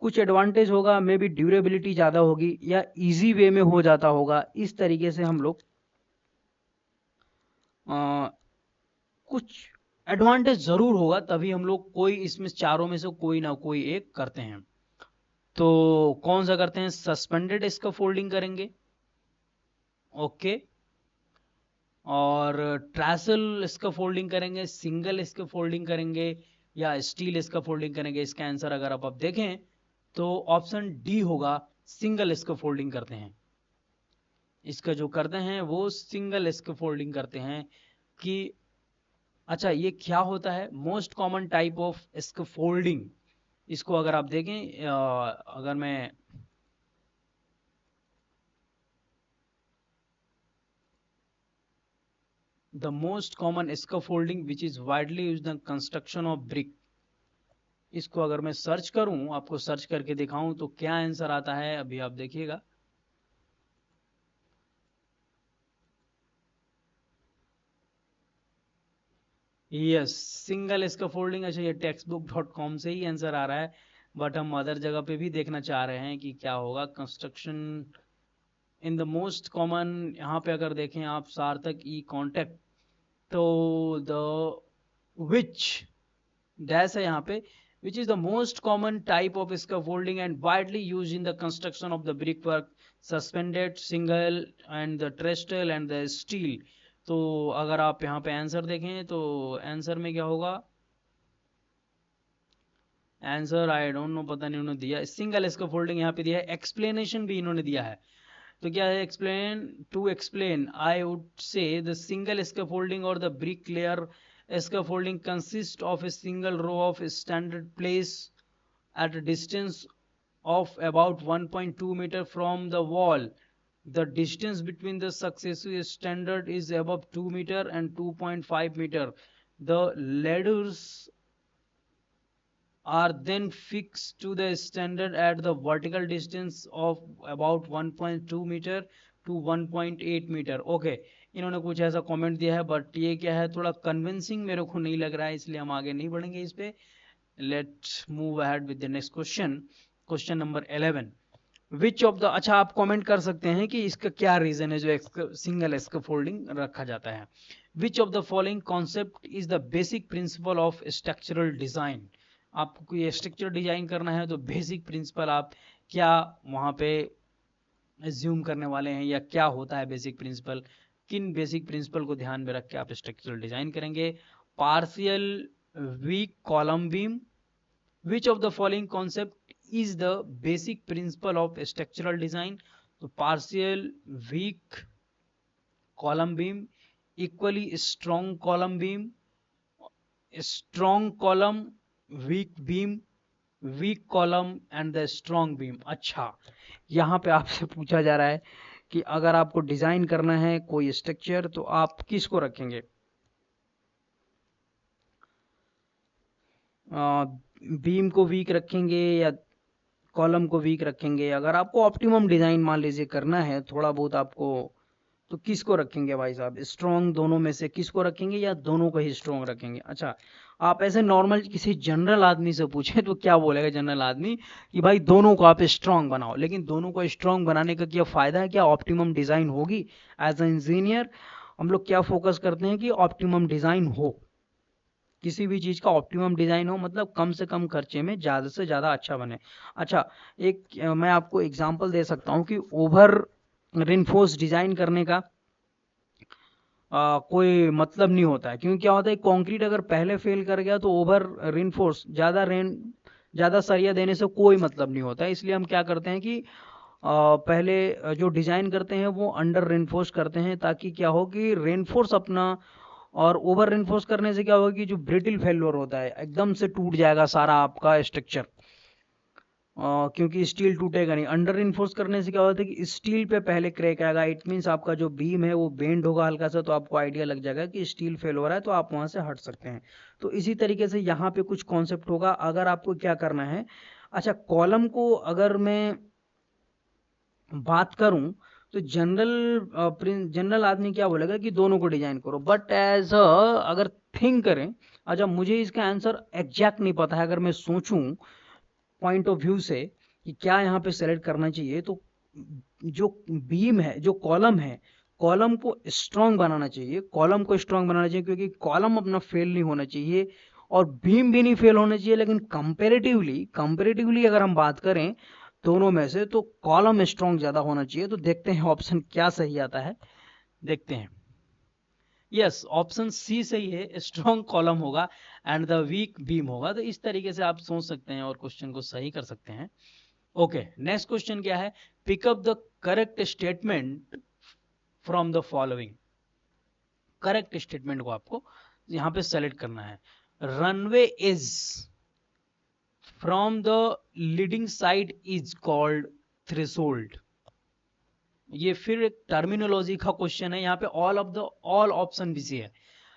कुछ एडवांटेज होगा, मे बी ड्यूरेबिलिटी ज्यादा होगी या इजी वे में हो जाता होगा, इस तरीके से हम लोग कुछ एडवांटेज जरूर होगा, तभी हम लोग कोई इसमें चारों में से कोई ना कोई एक करते हैं। तो कौन सा करते हैं, सस्पेंडेड स्कैफोल्डिंग करेंगे, ओके, और ट्रैसल स्कैफोल्डिंग करेंगे, सिंगल स्कैफोल्डिंग करेंगे, या स्टील स्कैफोल्डिंग करेंगे। इसका आंसर अगर आप देखें तो ऑप्शन डी होगा, सिंगल स्कैफोल्डिंग करते हैं। इसका जो करते हैं वो सिंगल स्कैफोल्डिंग करते हैं कि अच्छा ये क्या होता है, most common type of scaffolding. इसको अगर आप देखें, अगर मैं the most common scaffolding which is widely used in construction of brick, इसको अगर मैं सर्च करूं, आपको सर्च करके दिखाऊं तो क्या आंसर आता है, अभी आप देखिएगा। Yes, single scaffolding. अच्छा ये textbook.com से ही आंसर आ रहा है, बट हम अदर जगह पे भी देखना चाह रहे हैं कि क्या होगा। Construction in the most common, यहाँ पे अगर देखें आप सार्थक ई कॉन्टेक्ट, तो द विच डैश है यहाँ पे, which is the most common type of scaffolding and widely used in the construction of the brickwork, suspended, single and the trestle and the steel। तो अगर आप यहाँ पे आंसर देखें तो आंसर में क्या होगा, आंसर आई डोंट नो, पता नहीं उन्होंने दिया। सिंगल स्कैफोल्डिंग यहाँ पे दिया है, एक्सप्लेनेशन भी इन्होंने दिया है। तो क्या है explain, to explain I would say the single scaffolding और the brick layer scaffolding consists of a single row of standard placed at a distance of about 1.2 meter from the wall. The distance between the successive standard is above 2 meter and 2.5 meter. The ladders are then fixed to the standard at the vertical distance of about 1.2 meter to 1.8 metre. Okay, इन्होंने कुछ ऐसा comment दिया है, but ये क्या है, थोड़ा convincing मेरे को नहीं लग रहा है, इसलिए हम आगे नहीं बढ़ेंगे इस पे। Let's move ahead with the next question. Question number 11, which of the, अच्छा आप कमेंट कर सकते हैं कि इसका क्या रीजन है जो सिंगल स्कैफोल्डिंग रखा जाता है। विच of the following concept is the basic principle of structural design. आपको कोई स्ट्रक्चर डिजाइन करना है तो बेसिक प्रिंसिपल आप क्या वहां पे एज्यूम करने वाले हैं, या क्या होता है बेसिक प्रिंसिपल, किन बेसिक प्रिंसिपल को ध्यान में रख के आप स्ट्रक्चरल डिजाइन करेंगे। Partial weak column beam, which of the following concept is the basic principle of structural design. तो partial weak column beam, equally strong column beam, strong column, weak beam, weak column and the strong beam. अच्छा यहाँ पे आपसे पूछा जा रहा है कि अगर आपको डिजाइन करना है कोई स्ट्रक्चर तो आप किसको रखेंगे, बीम को वीक रखेंगे या कॉलम को वीक रखेंगे। अगर आपको ऑप्टिमम डिजाइन मान लीजिए करना है थोड़ा बहुत आपको, तो किसको रखेंगे भाई साहब, स्ट्रॉन्ग दोनों में से किसको रखेंगे या दोनों को ही स्ट्रॉन्ग रखेंगे। अच्छा आप ऐसे नॉर्मल किसी जनरल आदमी से पूछे तो क्या बोलेगा जनरल आदमी कि भाई दोनों को आप स्ट्रॉन्ग बनाओ, लेकिन दोनों को स्ट्रॉन्ग बनाने का क्या फायदा है, क्या ऑप्टिमम डिजाइन होगी। एज ए इंजीनियर हम लोग क्या फोकस करते हैं कि ऑप्टिमम डिजाइन हो, किसी भी चीज का ऑप्टिमम डिजाइन हो, मतलब कम से कम खर्चे में ज्यादा से ज्यादा अच्छा बने। अच्छा एक मैं आपको एग्जांपल दे सकता हूँ कि ओवर रिनफोर्स डिजाइन करने का कोई मतलब नहीं होता है, क्योंकि क्या होता है कंक्रीट अगर पहले फेल कर गया तो ओवर रिनफोर्स ज्यादा सरिया देने से कोई मतलब नहीं होता है। इसलिए हम क्या करते हैं कि पहले जो डिजाइन करते हैं वो अंडर रेनफोर्स करते हैं, ताकि क्या हो कि रेनफोर्स अपना, और ओवर रेनफोर्स करने से क्या होगा कि जो ब्रिटल फेल्योर होता है एकदम से टूट जाएगा सारा आपका स्ट्रक्चर, क्योंकि स्टील टूटेगा नहीं। अंडर इन्फोर्स करने से क्या होता है कि स्टील पे पहले क्रैक आएगा, इट मीन्स आपका जो बीम है वो बेंड होगा हल्का सा, तो आपको आइडिया लग जाएगा कि स्टील फेल हो रहा है, तो आप वहां से हट सकते हैं। तो इसी तरीके से यहाँ पे कुछ कॉन्सेप्ट होगा अगर आपको क्या करना है। अच्छा कॉलम को अगर मैं बात करूं तो जनरल आदमी क्या बोलेगा कि दोनों को डिजाइन करो, बट एज अगर थिंक करें, अच्छा मुझे इसका आंसर एग्जैक्ट नहीं पता है, अगर मैं सोचूं पॉइंट ऑफ व्यू से कि क्या यहाँ पे सेलेक्ट करना चाहिए, तो जो बीम है जो कॉलम है, कॉलम को स्ट्रांग बनाना चाहिए, कॉलम को स्ट्रांग बनाना चाहिए, क्योंकि कॉलम अपना फेल नहीं होना चाहिए और बीम भी नहीं फेल होना चाहिए। लेकिन कंपेरेटिवली अगर हम बात करें दोनों में से तो कॉलम स्ट्रांग ज्यादा होना चाहिए। तो देखते हैं ऑप्शन क्या सही आता है, देखते हैं। यस ऑप्शन सी सही है, स्ट्रॉन्ग कॉलम होगा एंड द वीक बीम होगा। तो इस तरीके से आप सोच सकते हैं और क्वेश्चन को सही कर सकते हैं। ओके, नेक्स्ट क्वेश्चन क्या है, pick up the correct statement from the following. Correct statement को आपको यहां पे सेलेक्ट करना है। Runway is from the leading side is called threshold. ये फिर एक टर्मिनोलॉजी का क्वेश्चन है, यहाँ पे ऑल ऑप्शन भी है।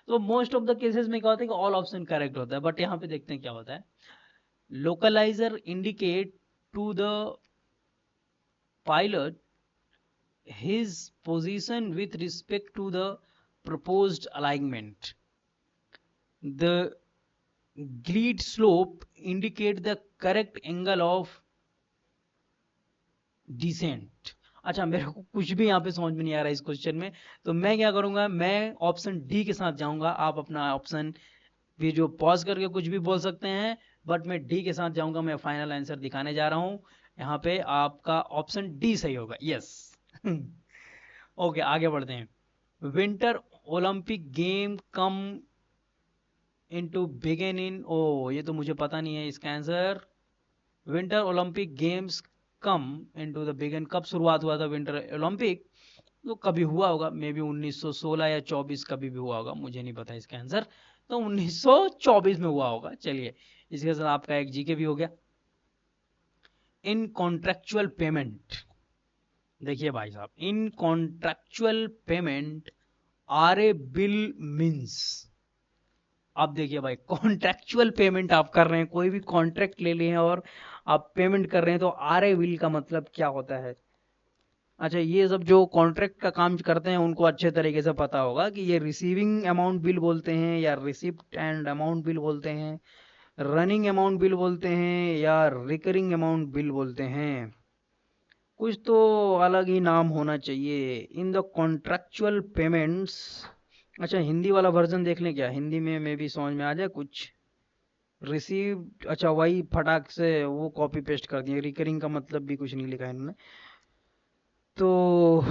तो मोस्ट ऑफ द केसेस में क्या होता है कि ऑल ऑप्शन करेक्ट होता है, बट यहाँ पे देखते हैं क्या होता है। Localizer indicate to the pilot his position with respect to the proposed alignment. The grid slope indicate the correct angle of descent. अच्छा, मेरे को कुछ भी यहाँ पे समझ में नहीं आ रहा है इस क्वेश्चन में, तो मैं क्या करूंगा, मैं ऑप्शन डी के साथ जाऊंगा। आप अपना ऑप्शन भी जो पॉज करके कुछ भी बोल सकते हैं, बट मैं डी के साथ जाऊंगा। मैं फाइनल आंसर दिखाने जा रहा हूं, यहाँ पे आपका ऑप्शन डी सही होगा। यस ओके, आगे बढ़ते हैं। Winter Olympic game come into begin in, oh ये तो मुझे पता नहीं है इसका आंसर। Winter Olympic games come into the begin, कब शुरुआत हुआ था विंटर ओलंपिक? तो कभी हुआ होगा, मे बी 1916 या 24 कभी भी हुआ होगा, मुझे नहीं पता इसका आंसर। तो 1924 में हुआ होगा। चलिए, इसके साथ आपका एक जीके भी हो गया। इन कॉन्ट्रेक्चुअल पेमेंट, देखिए भाई साहब, in contractual payment are a bill means. अब देखिए भाई, कॉन्ट्रेक्चुअल पेमेंट आप कर रहे हैं, कोई भी कॉन्ट्रैक्ट ले लिए हैं और आप पेमेंट कर रहे हैं, तो आर ए बिल का मतलब क्या होता है? अच्छा, ये सब जो कॉन्ट्रैक्ट का काम करते हैं उनको अच्छे तरीके से पता होगा कि ये रिसीविंग अमाउंट बिल बोलते हैं या रिसिप्ट एंड अमाउंट बिल बोलते हैं, रनिंग अमाउंट बिल बोलते हैं या रिकरिंग अमाउंट बिल बोलते हैं। कुछ तो अलग ही नाम होना चाहिए इन द कॉन्ट्रेक्चुअल पेमेंट्स। अच्छा, हिंदी वाला वर्जन देख लें क्या? हिंदी में भी समझ में आ जाए कुछ। रिसीव, अच्छा वही फटाक से वो कॉपी पेस्ट कर दिए, रिकरिंग का मतलब भी कुछ नहीं लिखा है इन्होंने। तो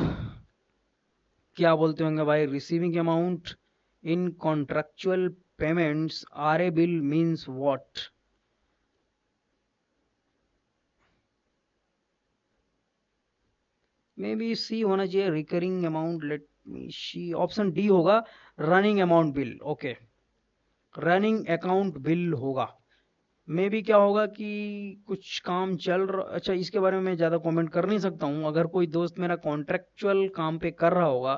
क्या बोलते होंगे भाई, receiving amount in contractual payments are a bill means what? May be C होना चाहिए, recurring amount. Let me see, option D होगा, running amount bill. Okay, running account bill होगा। मे बी क्या होगा कि कुछ काम चल रहा, अच्छा इसके बारे में मैं ज़्यादा कमेंट कर नहीं सकता हूँ। अगर कोई दोस्त मेरा कॉन्ट्रेक्चुअल काम पे कर रहा होगा,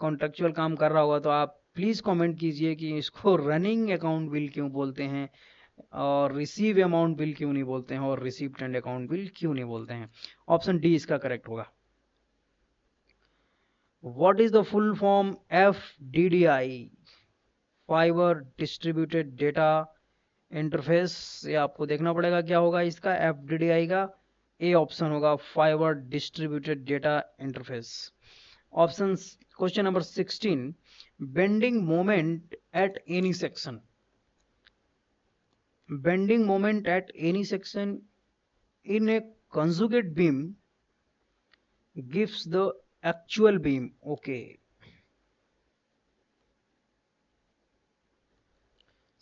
कॉन्ट्रेक्चुअल काम कर रहा होगा, तो आप प्लीज़ कमेंट कीजिए कि इसको रनिंग अकाउंट बिल क्यों बोलते हैं और रिसीव अमाउंट बिल क्यों नहीं बोलते हैं और रिसिप्ट एंड अकाउंट बिल क्यों नहीं बोलते हैं। ऑप्शन डी इसका करेक्ट होगा। What is the full form FDDI? Fibre distributed data interface. ये आपको देखना पड़ेगा क्या होगा इसका FDDI का। ए ऑप्शन होगा, fibre distributed data interface. Option, question number 16, bending moment at any section. Bending moment at any section in A conjugate beam gives the actual beam. Okay,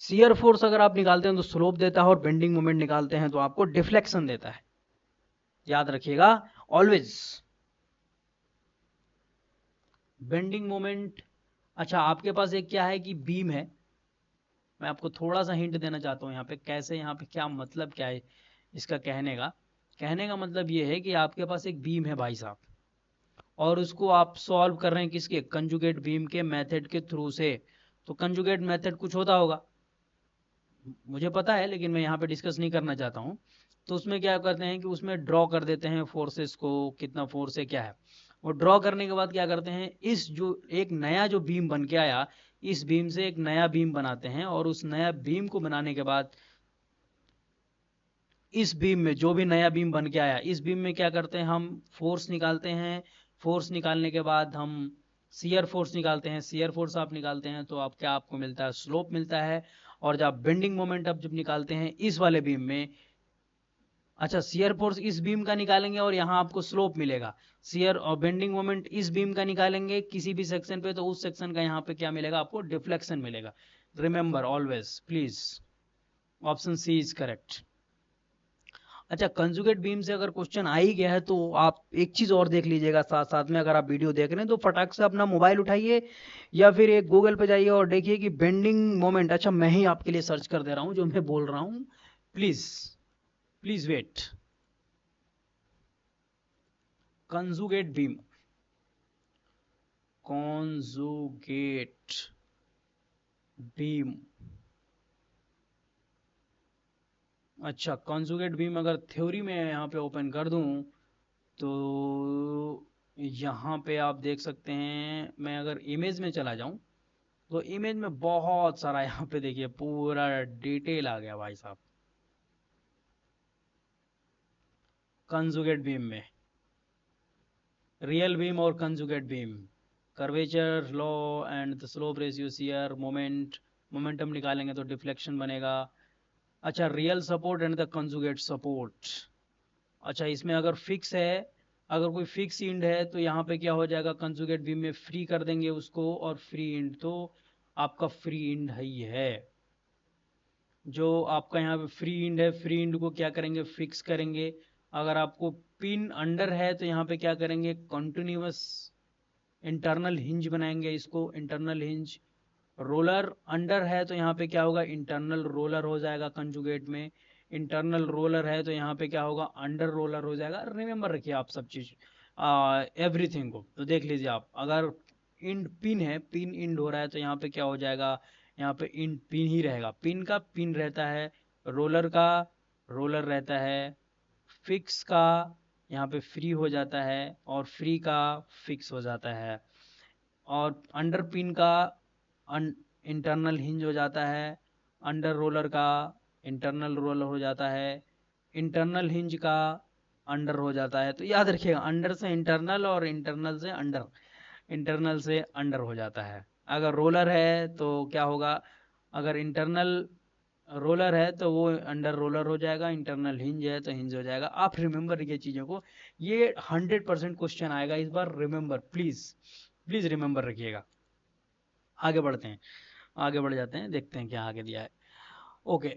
shear force अगर आप निकालते हैं तो slope देता है और bending moment निकालते हैं तो आपको डिफ्लेक्शन देता है, याद रखिएगा ऑलवेज। बेंडिंग मोमेंट, अच्छा आपके पास एक क्या है कि बीम है। मैं आपको थोड़ा सा हिंट देना चाहता हूँ यहाँ पे, कैसे, यहाँ पे क्या मतलब क्या है इसका कहने का मतलब ये है कि आपके पास एक बीम है भाई साहब, और उसको आप सॉल्व कर रहे हैं किसके? कंजुगेट बीम के मेथड के थ्रू से। तो कंजुगेट मेथड कुछ होता होगा, मुझे पता है, लेकिन मैं यहाँ पे डिस्कस नहीं करना चाहता हूँ। तो उसमें क्या करते हैं कि उसमें ड्रॉ कर देते हैं फोर्सेस को, कितना फोर्स है क्या है। और ड्रॉ करने के बाद क्या करते हैं, इस जो एक नया जो बीम बन के आया, इस बीम से एक नया बीम बनाते हैं, और उस नया बीम को बनाने के बाद इस बीम में जो भी नया बीम बन के आया, इस बीम में क्या करते हैं, हम फोर्स निकालते हैं। फोर्स निकालने के बाद हम शियर फोर्स निकालते हैं। शियर फोर्स आप निकालते हैं तो आप क्या आपको मिलता है? स्लोप मिलता है। और जब बेंडिंग मोमेंट आप जब निकालते हैं इस वाले बीम में, अच्छा शियर फोर्स इस बीम का निकालेंगे और यहाँ आपको स्लोप मिलेगा। शियर और बेंडिंग मोमेंट इस बीम का निकालेंगे किसी भी सेक्शन पे, तो उस सेक्शन का यहाँ पे क्या मिलेगा आपको? डिफ्लेक्शन मिलेगा। Remember always please, option C is correct. अच्छा, कंजुगेट बीम से अगर क्वेश्चन आ ही गया है तो आप एक चीज और देख लीजिएगा साथ साथ में, अगर आप वीडियो देख रहे हैं तो फटाक से अपना मोबाइल उठाइए या फिर एक गूगल पे जाइए और देखिए कि बेंडिंग मोमेंट, अच्छा मैं ही आपके लिए सर्च कर दे रहा हूं जो मैं बोल रहा हूं, please please wait. Conjugate beam, conjugate beam. अच्छा, कॉन्जुगेट बीम अगर थ्योरी में यहाँ पे ओपन कर दूं तो यहाँ पे आप देख सकते हैं, मैं अगर इमेज में चला जाऊं तो इमेज में बहुत सारा यहाँ पे देखिए पूरा डिटेल आ गया भाई साहब। कंजुगेट बीम में रियल बीम और conjugate beam, curvature law and the slope ratio shear moment, momentum निकालेंगे तो डिफ्लेक्शन बनेगा। अच्छा, real support and the conjugate support. अच्छा, इसमें अगर फिक्स है, अगर कोई फिक्स इंड है तो यहाँ पे क्या हो जाएगा, कंजुगेट बीम में फ्री कर देंगे उसको, और फ्री इंड तो आपका फ्री इंड ही है। जो आपका यहाँ पे फ्री इंड है, फ्री इंड को क्या करेंगे, फिक्स करेंगे। अगर आपको पिन अंडर है तो यहाँ पे क्या करेंगे, कॉन्टिन्यूअस इंटरनल हिंज बनाएंगे इसको, इंटरनल हिंज। रोलर अंडर है तो यहाँ पे क्या होगा, इंटरनल रोलर हो जाएगा कंजुगेट में। इंटरनल रोलर है तो यहाँ पे क्या होगा, अंडर रोलर हो जाएगा। रिमेंबर रखिए आप सब चीज, एवरीथिंग को तो देख लीजिए आप। अगर इंड पिन है, पिन इंड हो रहा है तो यहाँ पे क्या हो जाएगा, यहाँ पे इंड पिन ही रहेगा, पिन का पिन रहता है, रोलर का रोलर रहता है, फिक्स का यहाँ पे फ्री हो जाता है, और फ्री का फिक्स हो जाता है, और अंडर पिन का इंटरनल हिंज हो जाता है, अंडर रोलर का इंटरनल रोलर हो जाता है, इंटरनल हिंज का अंडर हो जाता है। तो याद रखिएगा, अंडर से इंटरनल और इंटरनल से अंडर, इंटरनल से अंडर हो जाता है। अगर रोलर है तो क्या होगा, अगर इंटरनल रोलर है तो वो अंडर रोलर हो जाएगा, इंटरनल हिंज है तो हिंज हो जाएगा। आप रिमेंबर ये चीज़ों को, ये 100% क्वेश्चन आएगा इस बार, रिमेंबर प्लीज, प्लीज रिमेंबर रखिएगा। आगे बढ़ते हैं, आगे बढ़ जाते हैं, देखते हैं क्या आगे दिया है। ओके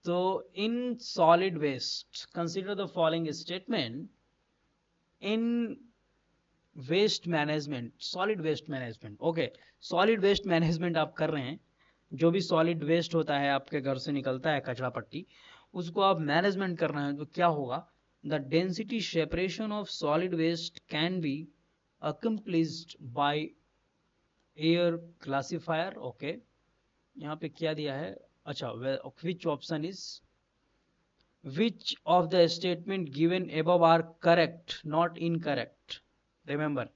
तो in solid waste consider the following statement in waste management, solid waste management. Okay, solid waste management आप कर रहे हैं, जो भी सॉलिड वेस्ट होता है आपके घर से निकलता है कचरा पट्टी, उसको आप मैनेजमेंट कर रहे हैं तो क्या होगा, the density separation of solid waste can be accomplished by air classifier. Okay, यहाँ पे क्या दिया है, अच्छा which option is, which of the statement given above are correct not incorrect. Remember,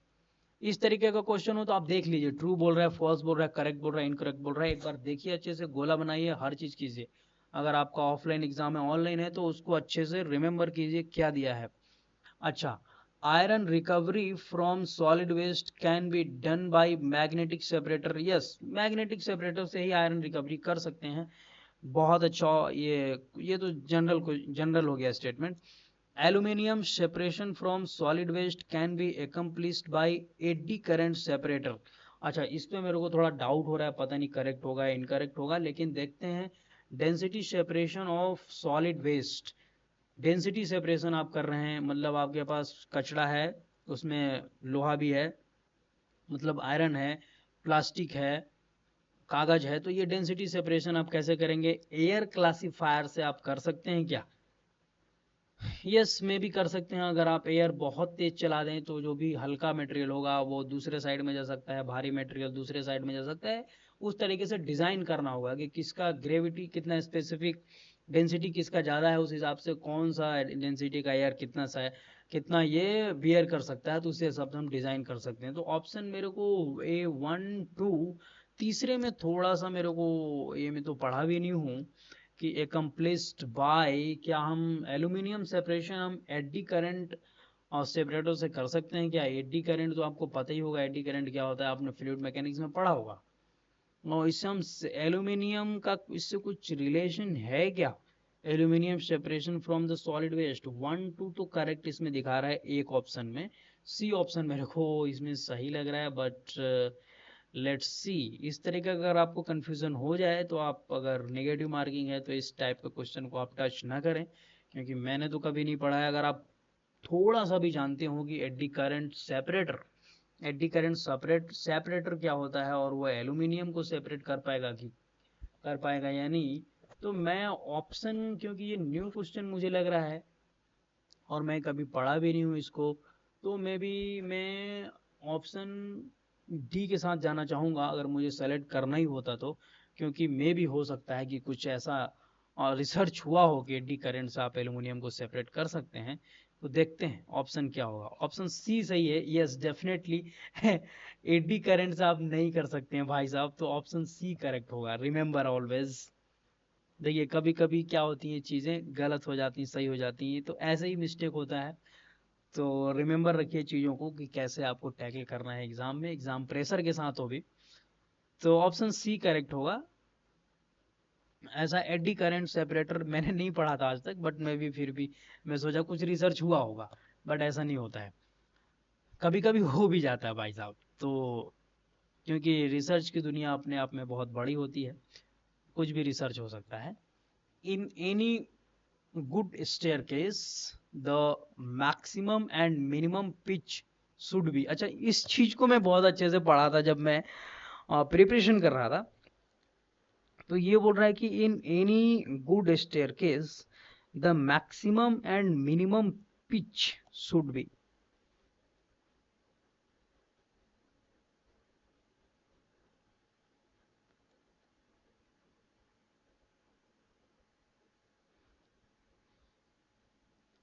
इस तरीके का क्वेश्चन हो तो आप देख लीजिए, ट्रू बोल रहा है, फॉल्स बोल रहा है, करेक्ट बोल रहा है, इनकरेक्ट बोल रहा है, एक बार देखिए अच्छे से, गोला बनाइए, हर चीज कीजिए। अगर आपका ऑफलाइन एग्जाम है, ऑनलाइन है तो उसको अच्छे से रिमेंबर कीजिए क्या दिया है। अच्छा, iron recovery from solid waste can be done by magnetic separator. Yes, magnetic separator से ही आयरन रिकवरी कर सकते हैं। बहुत अच्छा, ये तो जनरल हो गया statement. Aluminium separation from solid waste can be accomplished by eddy current separator. अच्छा, इस पे मेरे को थोड़ा डाउट हो रहा है, पता नहीं करेक्ट होगा या इनकरेक्ट होगा, लेकिन देखते हैं। Density separation of solid waste, density separation आप कर रहे हैं, मतलब आपके पास कचरा है, उसमें लोहा भी है, मतलब आयरन है, प्लास्टिक है, कागज है, तो ये डेंसिटी सेपरेशन आप कैसे करेंगे, एयर क्लासिफायर से आप कर सकते हैं क्या। यस, में भी कर सकते हैं। अगर आप एयर बहुत तेज चला दें तो जो भी हल्का मटेरियल होगा वो दूसरे साइड में जा सकता है, भारी मटेरियल दूसरे साइड में जा सकता है। उस तरीके से डिजाइन करना होगा कि किसका ग्रेविटी कितना स्पेसिफिक, डेंसिटी किसका ज़्यादा है, उस हिसाब से कौन सा डेंसिटी का एयर कितना सा है, कितना ये बियर कर सकता है, तो उसी हिसाब से हम डिज़ाइन कर सकते हैं। तो ऑप्शन मेरे को A1 2, तीसरे में थोड़ा सा मेरे को, ये मैं तो पढ़ा भी नहीं हूँ कि एकम्प्लिस्ड बाय, क्या हम एल्यूमिनियम सेपरेशन हम एडी करंट और सेपरेटर से कर सकते हैं क्या। एडी करंट तो आपको पता ही होगा, एडी करंट क्या होता है, आपने फ्लूइड मैकेनिक्स में पढ़ा होगा। और इससे हम एल्यूमिनियम का इससे कुछ रिलेशन है क्या, aluminium separation from the solid waste. 1 2 तो करेक्ट इसमें दिखा रहा है एक ऑप्शन में, सी ऑप्शन मेरे को इसमें सही लग रहा है, बट लेट्स सी। इस तरह का अगर आपको कंफ्यूजन हो जाए तो आप, अगर नेगेटिव मार्किंग है तो इस टाइप के क्वेश्चन को आप टच ना करें, क्योंकि मैंने तो कभी नहीं पढ़ा है। अगर आप थोड़ा सा भी जानते हो कि एडी करंट सेपरेटर क्या होता है और वो एल्यूमिनियम को सेपरेट कर पाएगा या नहीं, तो मैं ऑप्शन, क्योंकि ये न्यू क्वेश्चन मुझे लग रहा है और मैं कभी पढ़ा भी नहीं हूँ इसको, तो मैं ऑप्शन डी के साथ जाना चाहूँगा अगर मुझे सेलेक्ट करना ही होता तो, क्योंकि मे भी हो सकता है कि कुछ ऐसा रिसर्च हुआ हो कि एडी करंट से आप एल्यूमिनियम को सेपरेट कर सकते हैं। तो देखते हैं ऑप्शन क्या होगा। ऑप्शन सी सही है, यस डेफिनेटली। एडी करंट से आप नहीं कर सकते हैं भाई साहब, तो ऑप्शन सी करेक्ट होगा। Remember always. देखिए कभी कभी क्या होती हैं चीज़ें गलत हो जाती हैं, सही हो जाती हैं, तो ऐसे ही मिस्टेक होता है। तो रिमेंबर रखिए चीज़ों को कि कैसे आपको टैकल करना है एग्जाम में, एग्जाम प्रेशर के साथ हो भी। तो ऑप्शन सी करेक्ट होगा। ऐसा एडी करंट सेपरेटर मैंने नहीं पढ़ा था आज तक, बट मैं भी फिर भी मैं सोचा कुछ रिसर्च हुआ होगा, बट ऐसा नहीं होता है। कभी कभी हो भी जाता है भाई साहब, तो क्योंकि रिसर्च की दुनिया अपने आप में बहुत बड़ी होती है, कुछ भी रिसर्च हो सकता है। In any good staircase the maximum and minimum pitch should be. अच्छा, इस चीज को मैं बहुत अच्छे से पढ़ा था जब मैं प्रिपरेशन कर रहा था। तो ये बोल रहा है कि in any good staircase the maximum and minimum pitch should be.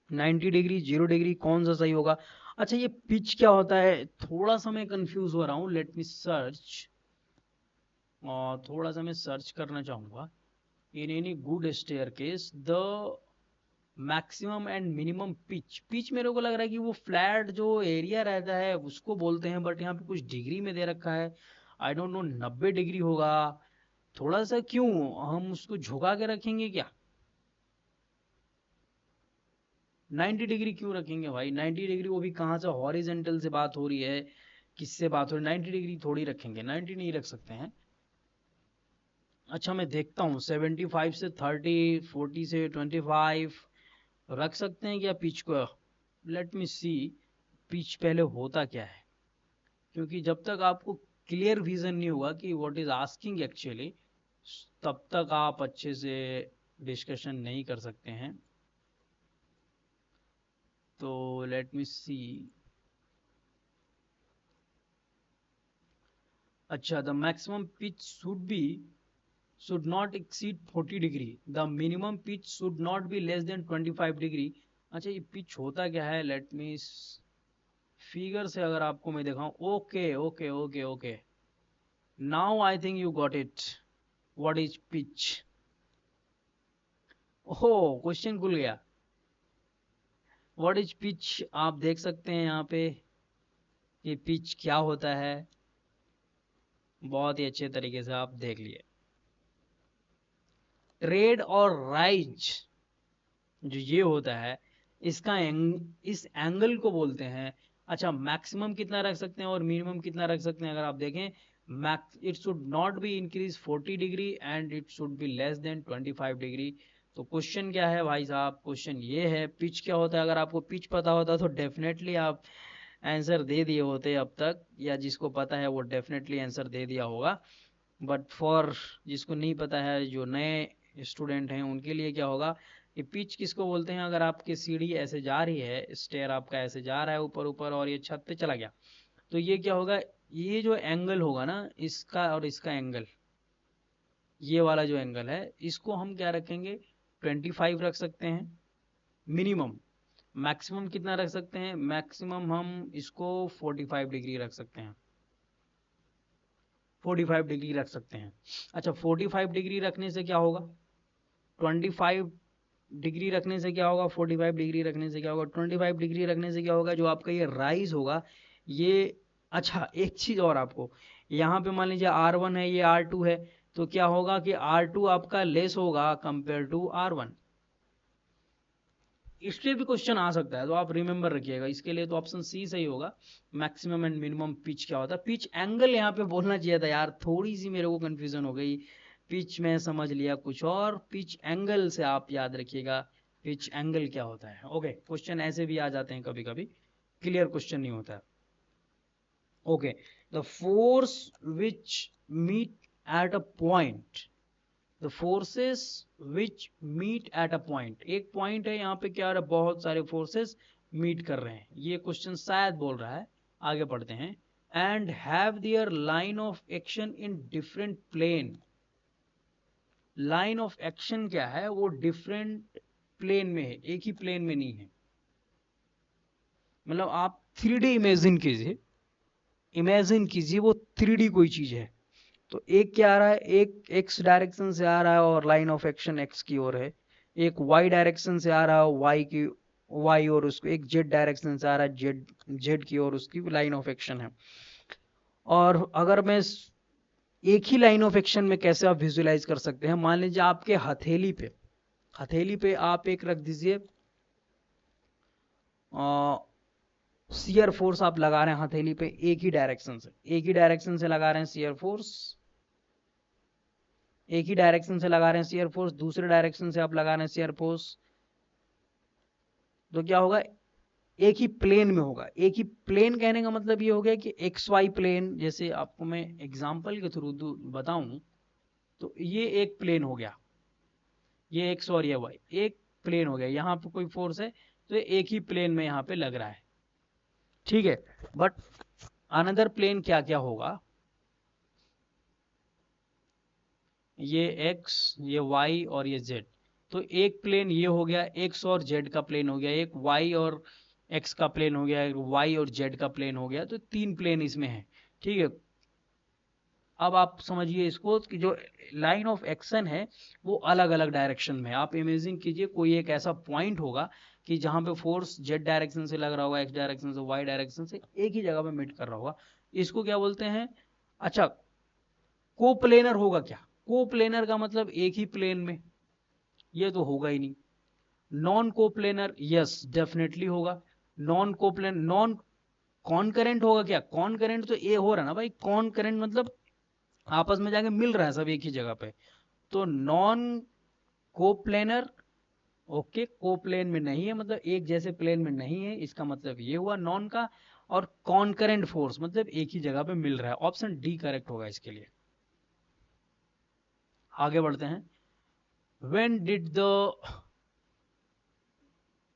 Ninety degree, 0 degree, कौन सा सही होगा? अच्छा, ये पिच क्या होता है? थोड़ा सा मैं कंफ्यूज हो रहा हूँ, लेट मी सर्च। और थोड़ा सा मैं सर्च करना चाहूंगा। In any good staircase the maximum and minimum pitch मेरे को लग रहा है कि वो फ्लैट जो एरिया रहता है उसको बोलते हैं, बट यहाँ पे कुछ डिग्री में दे रखा है। आई डोंट नो, 90 डिग्री होगा? थोड़ा सा क्यों हम उसको झुका के रखेंगे क्या? 90 डिग्री क्यों रखेंगे भाई? 90 डिग्री वो भी कहाँ से? हॉरिजेंटल से बात हो रही है, किससे बात हो रही है? 90 डिग्री थोड़ी रखेंगे, 90 नहीं रख सकते हैं। अच्छा मैं देखता हूँ, 75 से 30, 40 से 25 रख सकते हैं क्या पिच को? लेट मी सी पिच पहले होता क्या है, क्योंकि जब तक आपको क्लियर विजन नहीं होगा कि व्हाट इज आस्किंग एक्चुअली, तब तक आप अच्छे से डिस्कशन नहीं कर सकते हैं। तो लेट मी सी। अच्छा, the maximum pitch should not exceed 40 degree, the minimum pitch should not be less than 25 degree. अच्छा, ये पिच होता क्या है? लेट मी फिगर से अगर आपको मैं दिखाऊं। Okay okay okay okay, now I think you got it. What is pitch? ओहो, क्वेश्चन खुल गया। व्हाट इज पिच, आप देख सकते हैं यहाँ पे कि पिच क्या होता है। बहुत ही अच्छे तरीके से आप देख लिए। ट्रेड और राइज जो ये होता है, इस एंगल को बोलते हैं। अच्छा, मैक्सिमम कितना रख सकते हैं और मिनिमम कितना रख सकते हैं? अगर आप देखें, max it should not be increase 40 degree and it should be less than 25 degree. तो क्वेश्चन क्या है भाई साहब? क्वेश्चन ये है पिच क्या होता है। अगर आपको पिच पता होता तो डेफिनेटली आप आंसर दे दिए होते अब तक, या जिसको पता है वो डेफिनेटली आंसर दे दिया होगा। बट फॉर जिसको नहीं पता है, जो नए स्टूडेंट हैं, उनके लिए क्या होगा कि पिच किसको बोलते हैं? अगर आपकी सीढ़ी ऐसे जा रही है, स्टेयर आपका ऐसे जा रहा है ऊपर ऊपर और ये छत पे चला गया, तो ये क्या होगा? ये जो एंगल होगा ना, इसका और इसका एंगल, ये वाला जो एंगल है, इसको हम क्या रखेंगे? 25 रख सकते हैं मिनिमम। मैक्सिमम कितना रख सकते हैं? मैक्सिमम हम इसको 45 डिग्री रख सकते हैं। 45 डिग्री रख सकते हैं। अच्छा, 45 डिग्री रखने से क्या होगा? 25 डिग्री रखने से क्या होगा? 45 डिग्री रखने से क्या होगा? 25 डिग्री रखने से क्या होगा? जो आपका ये राइज होगा ये। अच्छा, एक चीज और आपको, यहाँ पे मान लीजिए R1 है, ये R2 है, तो क्या होगा कि R2 आपका लेस होगा कंपेयर टू R1। इसलिए भी क्वेश्चन आ सकता है, तो आप रिमेंबर रखिएगा। इसके लिए तो ऑप्शन सी सही होगा। मैक्सिमम एंड मिनिमम पिच क्या होता है, पिच एंगल यहाँ पे बोलना चाहिए था यार, थोड़ी सी मेरे को कंफ्यूजन हो गई। पिच में समझ लिया कुछ और, पिच एंगल से आप याद रखिएगा पिच एंगल क्या होता है। ओके, क्वेश्चन ऐसे भी आ जाते हैं कभी कभी, क्लियर क्वेश्चन नहीं होता है। Okay, the force which meet at a point, the forces which meet at a point, एक पॉइंट है यहाँ पे, क्या हो रहा है, बहुत सारे फोर्सेस मीट कर रहे हैं, ये क्वेश्चन शायद बोल रहा है। आगे पढ़ते हैं। And have their line of action in different plane, line of action क्या है, वो डिफरेंट प्लेन में है, एक ही प्लेन में नहीं है। मतलब आप 3D इमेजिन कीजिए, इमेजिन कीजिए वो 3D कोई चीज है। तो एक क्या आ रहा है, एक एक्स डायरेक्शन से आ रहा है और लाइन ऑफ एक्शन एक्स की ओर है। एक वाई डायरेक्शन से आ रहा है वाई की, वाई और उसको, एक जेड डायरेक्शन से आ रहा है जेड, जेड की ओर उसकी लाइन ऑफ एक्शन है। और अगर मैं एक ही लाइन ऑफ एक्शन में कैसे आप विजुलाइज कर सकते हैं, मान लीजिए आपके हथेली पे, हथेली पे आप एक रख दीजिए, शियर फोर्स आप लगा रहे हैं हथेली पे एक ही डायरेक्शन से, एक ही डायरेक्शन से लगा रहे हैं शियर फोर्स, एक ही डायरेक्शन से लगा रहे हैं शियर फोर्स, दूसरे डायरेक्शन से आप लगा रहे हैं शियर फोर्स, तो क्या होगा, एक ही प्लेन में होगा। एक ही प्लेन कहने का मतलब ये हो गया कि एक्स वाई प्लेन, जैसे आपको मैं एग्जांपल के थ्रू बताऊं, तो ये एक प्लेन हो गया, ये एक्स और ये वाई एक प्लेन हो गया, यहाँ पे कोई फोर्स है तो ये एक ही प्लेन में यहाँ पे लग रहा है, ठीक है। बट अनदर प्लेन क्या क्या होगा, ये एक्स, ये वाई और ये जेड, तो एक प्लेन ये हो गया, एक्स और जेड का प्लेन हो गया, एक वाई और एक्स का प्लेन हो गया, एक वाई और जेड का प्लेन हो गया, तो तीन प्लेन इसमें है, ठीक है। अब आप समझिए इसको कि जो लाइन ऑफ एक्शन है वो अलग अलग डायरेक्शन में है। आप इमेजिन कीजिए कोई एक ऐसा पॉइंट होगा कि जहां पे फोर्स जेड डायरेक्शन से लग रहा होगा, एक्स डायरेक्शन से, वाई डायरेक्शन से, एक ही जगह पे मीट कर रहा होगा। इसको क्या बोलते हैं, अच्छा, कोप्लेनर होगा क्या, कोप्लेनर का मतलब एक ही प्लेन में, ये तो होगा ही नहीं। नॉन कोप्लेनर, यस डेफिनेटली होगा। नॉन कोप्लेन, नॉन कॉनकरेंट होगा क्या, कॉनकरेंट तो ये हो रहा है ना भाई, कॉनकरेंट मतलब आपस में जाके मिल रहा है सब एक ही जगह पे, तो नॉन कोप्लेनर। ओके, कोप्लेन में नहीं है मतलब एक जैसे प्लेन में नहीं है, इसका मतलब ये हुआ नॉन का। और कॉनकरेंट फोर्स मतलब एक ही जगह पे मिल रहा है, ऑप्शन डी करेक्ट होगा इसके लिए। आगे बढ़ते हैं। व्हेन डिड द,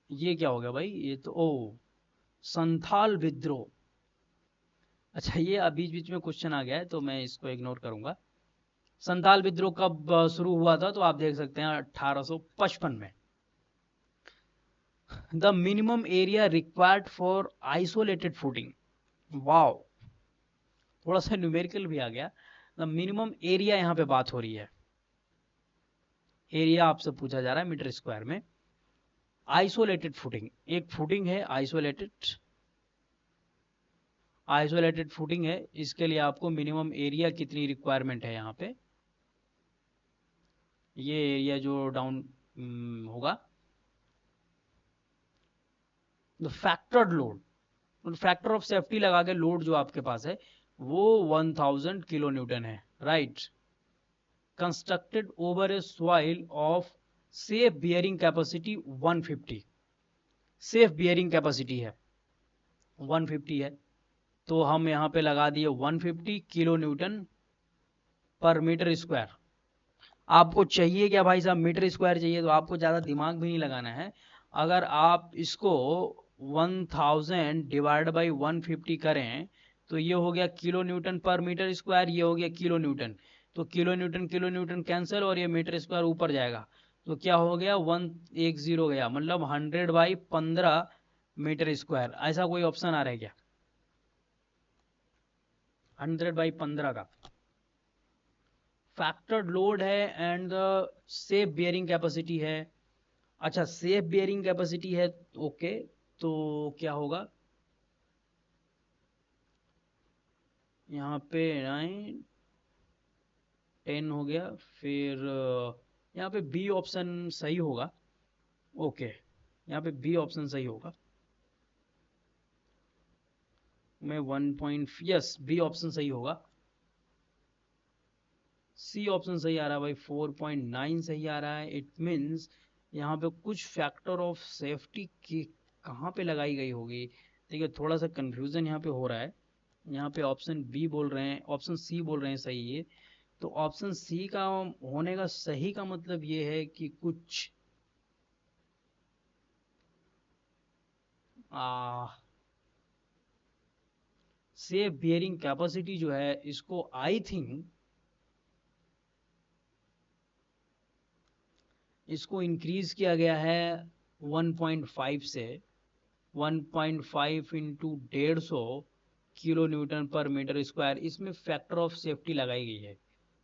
ये क्या हो गया भाई, ये तो ओ, संथाल विद्रोह। अच्छा, ये बीच बीच में क्वेश्चन आ गया है तो मैं इसको इग्नोर करूंगा। संथाल विद्रोह कब शुरू हुआ था, तो आप देख सकते हैं 1855 में। The minimum area required for isolated footing, wow, थोड़ा सा न्यूमेरिकल भी आ गया। द मिनिमम एरिया यहाँ पे बात हो रही है, एरिया आपसे पूछा जा रहा है मीटर स्क्वायर में। आइसोलेटेड फुटिंग, एक फुटिंग है आइसोलेटेड, आइसोलेटेड फुटिंग है, इसके लिए आपको मिनिमम एरिया कितनी रिक्वायरमेंट है यहाँ पे, ये एरिया जो डाउन होगा। The factored load, factor of safety लगा के लोड जो आपके पास है वो 1000 किलो न्यूटन है, right. Constructed over A soil of safe bearing capacity 150, safe bearing capacity है 150 है, तो हम यहाँ पे लगा दिए 150 किलो न्यूटन पर मीटर स्क्वायर। आपको चाहिए क्या भाई साहब, मीटर स्क्वायर चाहिए, तो आपको ज़्यादा दिमाग भी नहीं लगाना है। अगर आप इसको 1000 डिवाइड बाई 150 करें तो ये हो गया किलो न्यूटन पर मीटर स्क्वायर, ये हो गया किलो न्यूटन, तो किलो न्यूटन कैंसिल और ये मीटर स्क्वायर ऊपर जाएगा, तो क्या हो गया 110 गया, मतलब 100/15 मीटर स्क्वायर। ऐसा कोई ऑप्शन आ रहा है क्या, 100/15 का फैक्टर्ड लोड है and the safe bearing capacity है। अच्छा, सेफ बियरिंग कैपेसिटी है, ओके, तो क्या होगा यहाँ पे 9 10 हो गया, फिर यहाँ पे बी ऑप्शन सही होगा। ओके, यहाँ पे बी ऑप्शन सही होगा। मैं 1. यस, बी ऑप्शन सही होगा। सी ऑप्शन सही आ रहा है भाई, 4.9 सही आ रहा है। इट मीन्स यहाँ पे कुछ फैक्टर ऑफ सेफ्टी की कहाँ पे लगाई गई होगी। देखिए थोड़ा सा कंफ्यूजन यहाँ पे हो रहा है। यहाँ पे ऑप्शन बी बोल रहे हैं, ऑप्शन सी बोल रहे हैं सही है। तो ऑप्शन सी का होने का सही का मतलब ये है कि कुछ सेफ बियरिंग कैपेसिटी जो है इसको आई थिंक इसको इंक्रीज किया गया है 1.5 से। 1.5 इंटू 150 किलो न्यूटन पर मीटर स्क्वायर, इसमें फैक्टर ऑफ सेफ्टी लगाई गई है।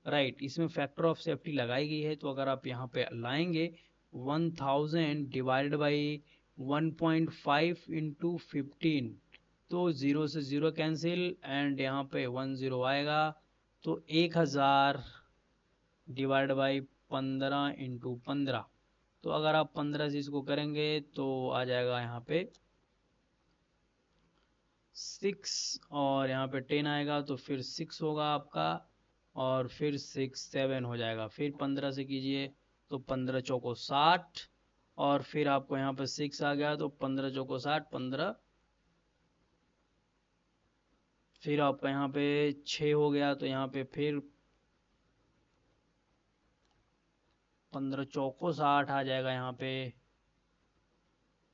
राइट, इसमें फैक्टर ऑफ सेफ्टी लगाई गई है। तो अगर आप यहाँ पे लाएंगे 1000 डिवाइडेड बाई 1.5 इंटू 15, तो 0 से 0 कैंसिल एंड यहाँ पे 10 आएगा। तो 1000 डिवाइड बाई 15 इंटू 15, तो अगर आप 15 से इसको करेंगे तो आ जाएगा यहाँ पे 6 और यहाँ पे 10 आएगा, तो फिर 6 होगा आपका और फिर 6 7 हो जाएगा। फिर 15 से कीजिए तो 15 चौको 60 और फिर आपको यहाँ पे 6 आ गया तो 15 चौको 60, 15 फिर आपका यहाँ पे 6 हो गया तो यहाँ पे फिर 15 चौको 60 आ जाएगा यहाँ पे।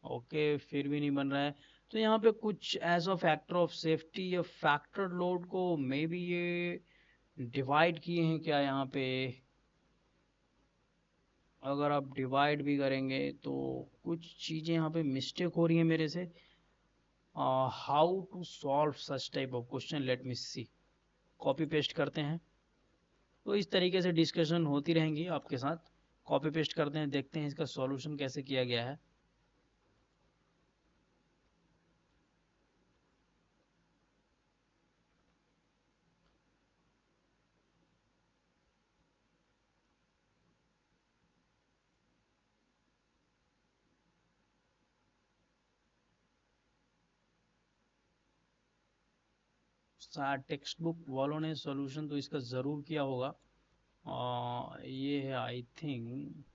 ओके, फिर भी नहीं बन रहा है। तो यहाँ पे कुछ ऐसा फैक्टर ऑफ सेफ्टी या फैक्टर लोड को मे बी ये डिवाइड किए हैं क्या यहाँ पे। अगर आप डिवाइड भी करेंगे तो कुछ चीज़ें यहाँ पे मिस्टेक हो रही है मेरे से। How to solve such type of question, let me see. Copy paste करते हैं। तो इस तरीके से डिस्कशन होती रहेंगी आपके साथ। कॉपी पेस्ट करते हैं, देखते हैं इसका सॉल्यूशन कैसे किया गया है। टेक्स्ट बुक वालों ने सॉल्यूशन तो इसका ज़रूर किया होगा। ये है आई थिंक।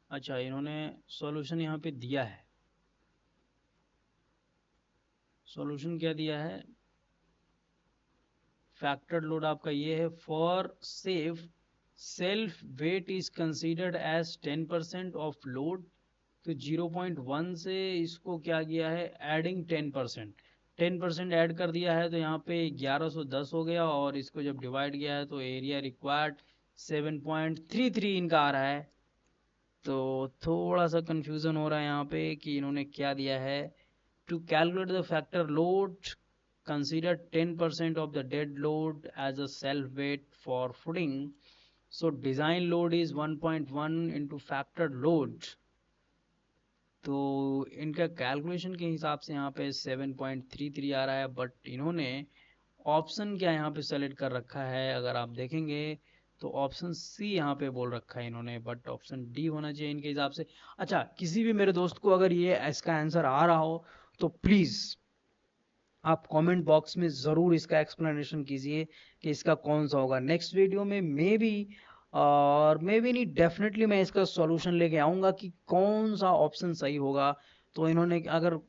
अच्छा, इन्होंने सॉल्यूशन यहाँ पे दिया है। सॉल्यूशन क्या दिया है, फैक्टर लोड आपका ये है। For safe self weight is considered as 10% of load. तो 0.1 से इसको क्या किया है, एडिंग 10%। 10% ऐड कर दिया है तो यहाँ पे 1110 हो गया और इसको जब डिवाइड किया है तो एरिया रिक्वायर्ड 7.33 इनका आ रहा है। तो थोड़ा सा कंफ्यूजन हो रहा है यहाँ पे कि इन्होंने क्या दिया है। To calculate the factor load consider 10% of the dead load as a self weight for footing. So design load is 1.1 into factor load. तो इनका कैलकुलेशन के हिसाब से यहाँ पे 7.33 आ रहा है, बट इन्होंने ऑप्शन क्या यहाँ पे सेलेक्ट कर रखा है अगर आप देखेंगे तो ऑप्शन सी यहाँ पे बोल रखा है इन्होंने, बट ऑप्शन डी होना चाहिए इनके हिसाब से। अच्छा, किसी भी मेरे दोस्त को अगर ये इसका आंसर आ रहा हो तो प्लीज़ आप कमेंट बॉक्स में ज़रूर इसका एक्सप्लेनेशन कीजिए कि इसका कौन सा होगा। नेक्स्ट वीडियो में मे बी और मे बी नहीं, डेफिनेटली मैं इसका सॉल्यूशन लेके आऊँगा कि कौन सा ऑप्शन सही होगा। तो इन्होंने अगर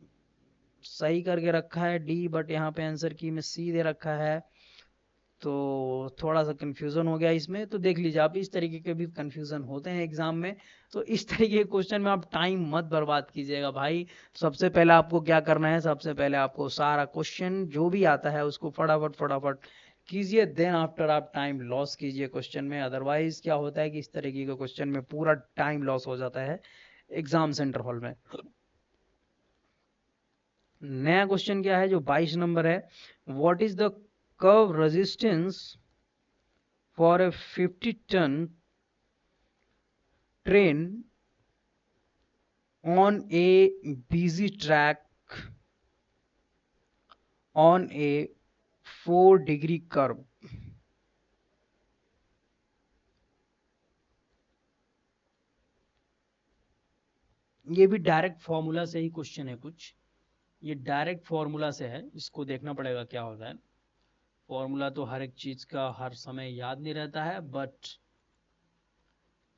सही करके रखा है डी, बट यहाँ पे आंसर की में सी दे रखा है, तो थोड़ा सा कंफ्यूजन हो गया इसमें। तो देख लीजिए आप, इस तरीके के भी कंफ्यूजन होते हैं एग्जाम में। तो इस तरीके के क्वेश्चन में आप टाइम मत बर्बाद कीजिएगा भाई। सबसे पहले आपको क्या करना है, सबसे पहले आपको सारा क्वेश्चन जो भी आता है उसको फटाफट फटाफट कीजिए, देन आफ्टर आप टाइम लॉस कीजिए क्वेश्चन में। अदरवाइज क्या होता है कि इस तरीके के क्वेश्चन में पूरा टाइम लॉस हो जाता है एग्जाम सेंटर हॉल में। नया क्वेश्चन क्या है जो 22 नंबर है, what is the curve resistance for a 50-ton train on a busy track on a 4-degree curve. ये भी डायरेक्ट फॉर्मूला से ही क्वेश्चन है कुछ, ये डायरेक्ट फॉर्मूला से है, इसको देखना पड़ेगा क्या होता है। फॉर्मूला तो हर एक चीज का हर समय याद नहीं रहता है, बट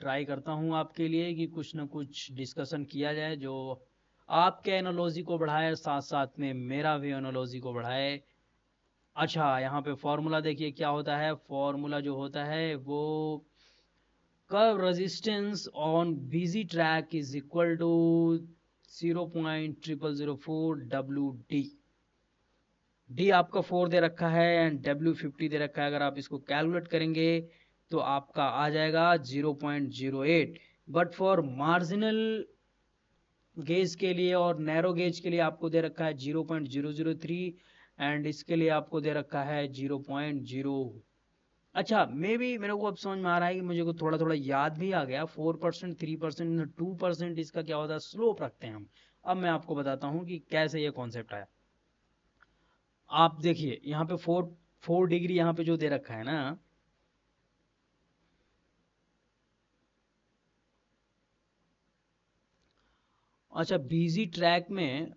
ट्राई करता हूँ आपके लिए कि कुछ ना कुछ डिस्कशन किया जाए जो आपके एनालॉजी को बढ़ाए, साथ साथ में मेरा भी एनालॉजी को बढ़ाए। अच्छा, यहाँ पे फॉर्मूला देखिए क्या होता है। फॉर्मूला जो होता है वो curve resistance on busy track is equal to 0.0004 WD। D आपका 4 दे रखा है एंड W 50 दे रखा है। अगर आप इसको कैलकुलेट करेंगे तो आपका आ जाएगा 0.08। बट फॉर मार्जिनल गेज के लिए और नैरो गेज के लिए आपको दे रखा है 0.003 एंड इसके लिए आपको दे रखा है 0.0। अच्छा, मे भी मेरे को अब समझ में आ रहा है कि मुझे को थोड़ा थोड़ा याद भी आ गया। 4%, 3%, 2% इसका क्या होता है, स्लोप रखते हैं हम। अब मैं आपको बताता हूँ कि कैसे ये कॉन्सेप्ट आया। आप देखिए यहाँ पे 4 डिग्री यहाँ पे जो दे रखा है ना, अच्छा बिजी ट्रैक में,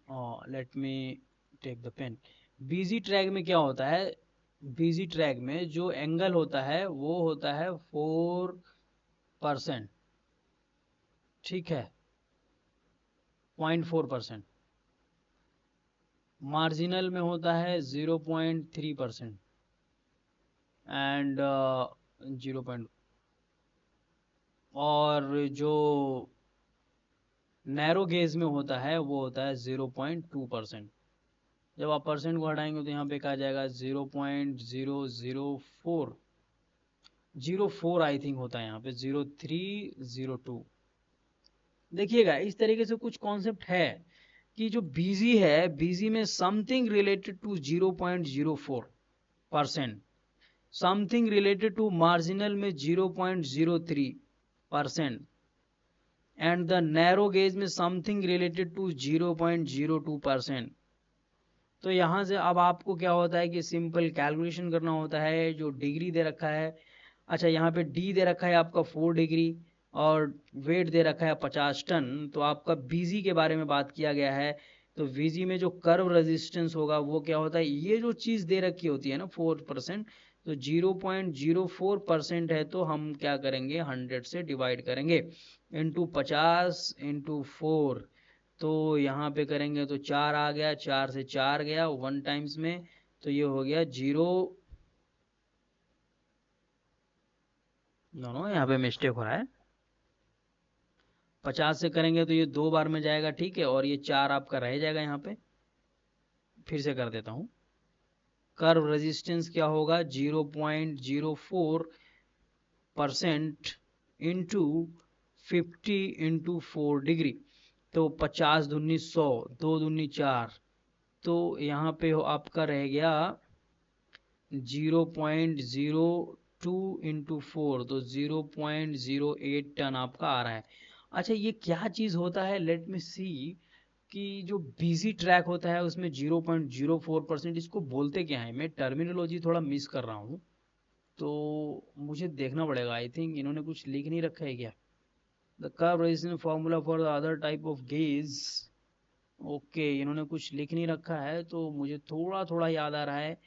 let me take the pen. Busy track में क्या होता है, बिजी ट्रैक में जो एंगल होता है वो होता है 4%। ठीक है, 0.4%। मार्जिनल में होता है 0.3% एंड 0. और जो नैरो गेज में होता है वो होता है 0.2%। जब आप परसेंट को हटाएंगे तो यहाँ पे कहा जाएगा 0.004, 0.4 आई थिंक होता है यहाँ पे, 0.302। देखिएगा इस तरीके से कुछ कॉन्सेप्ट है कि जो बीजी है, बीजी में something related to 0.04%, something related to marginal में 0.03% एंड द नैरो गेज में समथिंग रिलेटेड टू 0.02%। तो यहाँ से अब आपको क्या होता है कि सिंपल कैलकुलेशन करना होता है। जो डिग्री दे रखा है, अच्छा यहाँ पे डी दे रखा है आपका 4 डिग्री और वेट दे रखा है 50 टन। तो आपका बीजी के बारे में बात किया गया है। तो बीजी में जो कर्व रेजिस्टेंस होगा वो क्या होता है, ये जो चीज दे रखी होती है ना 4%, तो 0.04% है तो हम क्या करेंगे 100 से डिवाइड करेंगे इंटू 50 इंटू 4। तो यहाँ पे करेंगे तो 4 आ गया, 4 से 4 गया 1 टाइम्स में, तो ये हो गया 0। नो नो, यहाँ पे मिस्टेक हो रहा है। 50 से करेंगे तो ये 2 बार में जाएगा, ठीक है, और ये 4 आपका रह जाएगा यहाँ पे। फिर से कर देता हूँ। कर्व रेजिस्टेंस क्या होगा, 0.04% इंटू 50 इंटू 4 डिग्री। तो 50 दूनी 100, 2 दूनी 4, तो यहाँ पे आपका रह गया 0.02 इंटू 4, तो 0.08 टन आपका आ रहा है। अच्छा, ये क्या चीज होता है, लेट मी सी। कि जो बिजी ट्रैक होता है उसमें 0.04%, इसको बोलते क्या है, मैं टर्मिनोलॉजी थोड़ा मिस कर रहा हूँ, तो मुझे देखना पड़ेगा। आई थिंक इन्होंने कुछ लिख नहीं रखा है क्या, the curve resistance formula for the other type of gauge. Okay, इन्होंने कुछ लिख नहीं रखा है तो मुझे थोड़ा थोड़ा याद आ रहा है,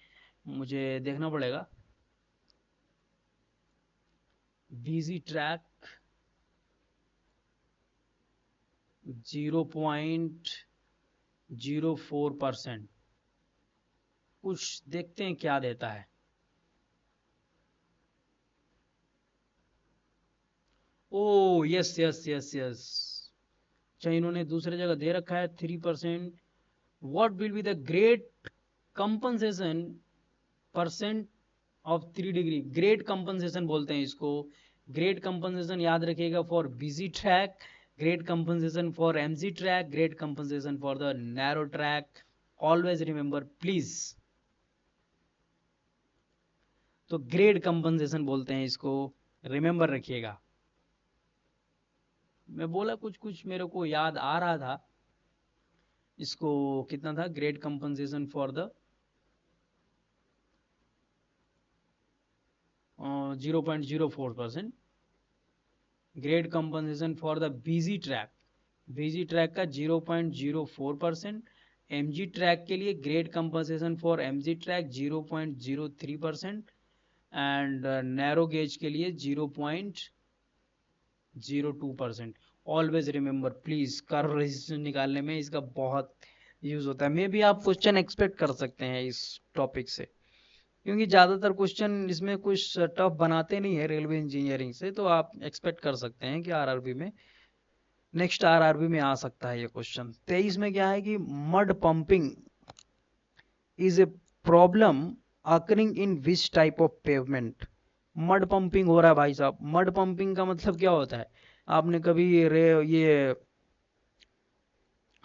मुझे देखना पड़ेगा। बिजी ट्रैक 0.04%, कुछ देखते हैं क्या देता है। ओ यस यस यस यस, अच्छा इन्होंने दूसरे जगह दे रखा है 3%। What will be the great compensation percent of 3 degree, great compensation बोलते हैं इसको। ग्रेट कंपनसेशन याद रखिएगा for busy track, great compensation for MG track, great compensation for the narrow track. Always remember please. तो ग्रेट कंपनसेशन बोलते हैं इसको, remember रखिएगा। मैं बोला कुछ कुछ मेरे को याद आ रहा था। इसको कितना था, great compensation for the 0.04%, great compensation for the busy track VG track का 0.04%, MG ट्रैक के लिए grade compensation for MG track 0.03% and narrow gauge के लिए 0.02%। Always remember please, curve resistance निकालने में इसका बहुत यूज होता है। मे भी आप क्वेश्चन एक्सपेक्ट कर सकते हैं इस टॉपिक से, क्योंकि ज्यादातर क्वेश्चन इसमें कुछ टफ बनाते नहीं है रेलवे इंजीनियरिंग से, तो आप एक्सपेक्ट कर सकते हैं कि आरआरबी में, नेक्स्ट आरआरबी में आ सकता है ये क्वेश्चन। 23 में क्या है कि mud pumping is a problem occurring in which type of pavement. Mud pumping हो रहा है भाई साहब। मड पंपिंग का मतलब क्या होता है? आपने कभी ये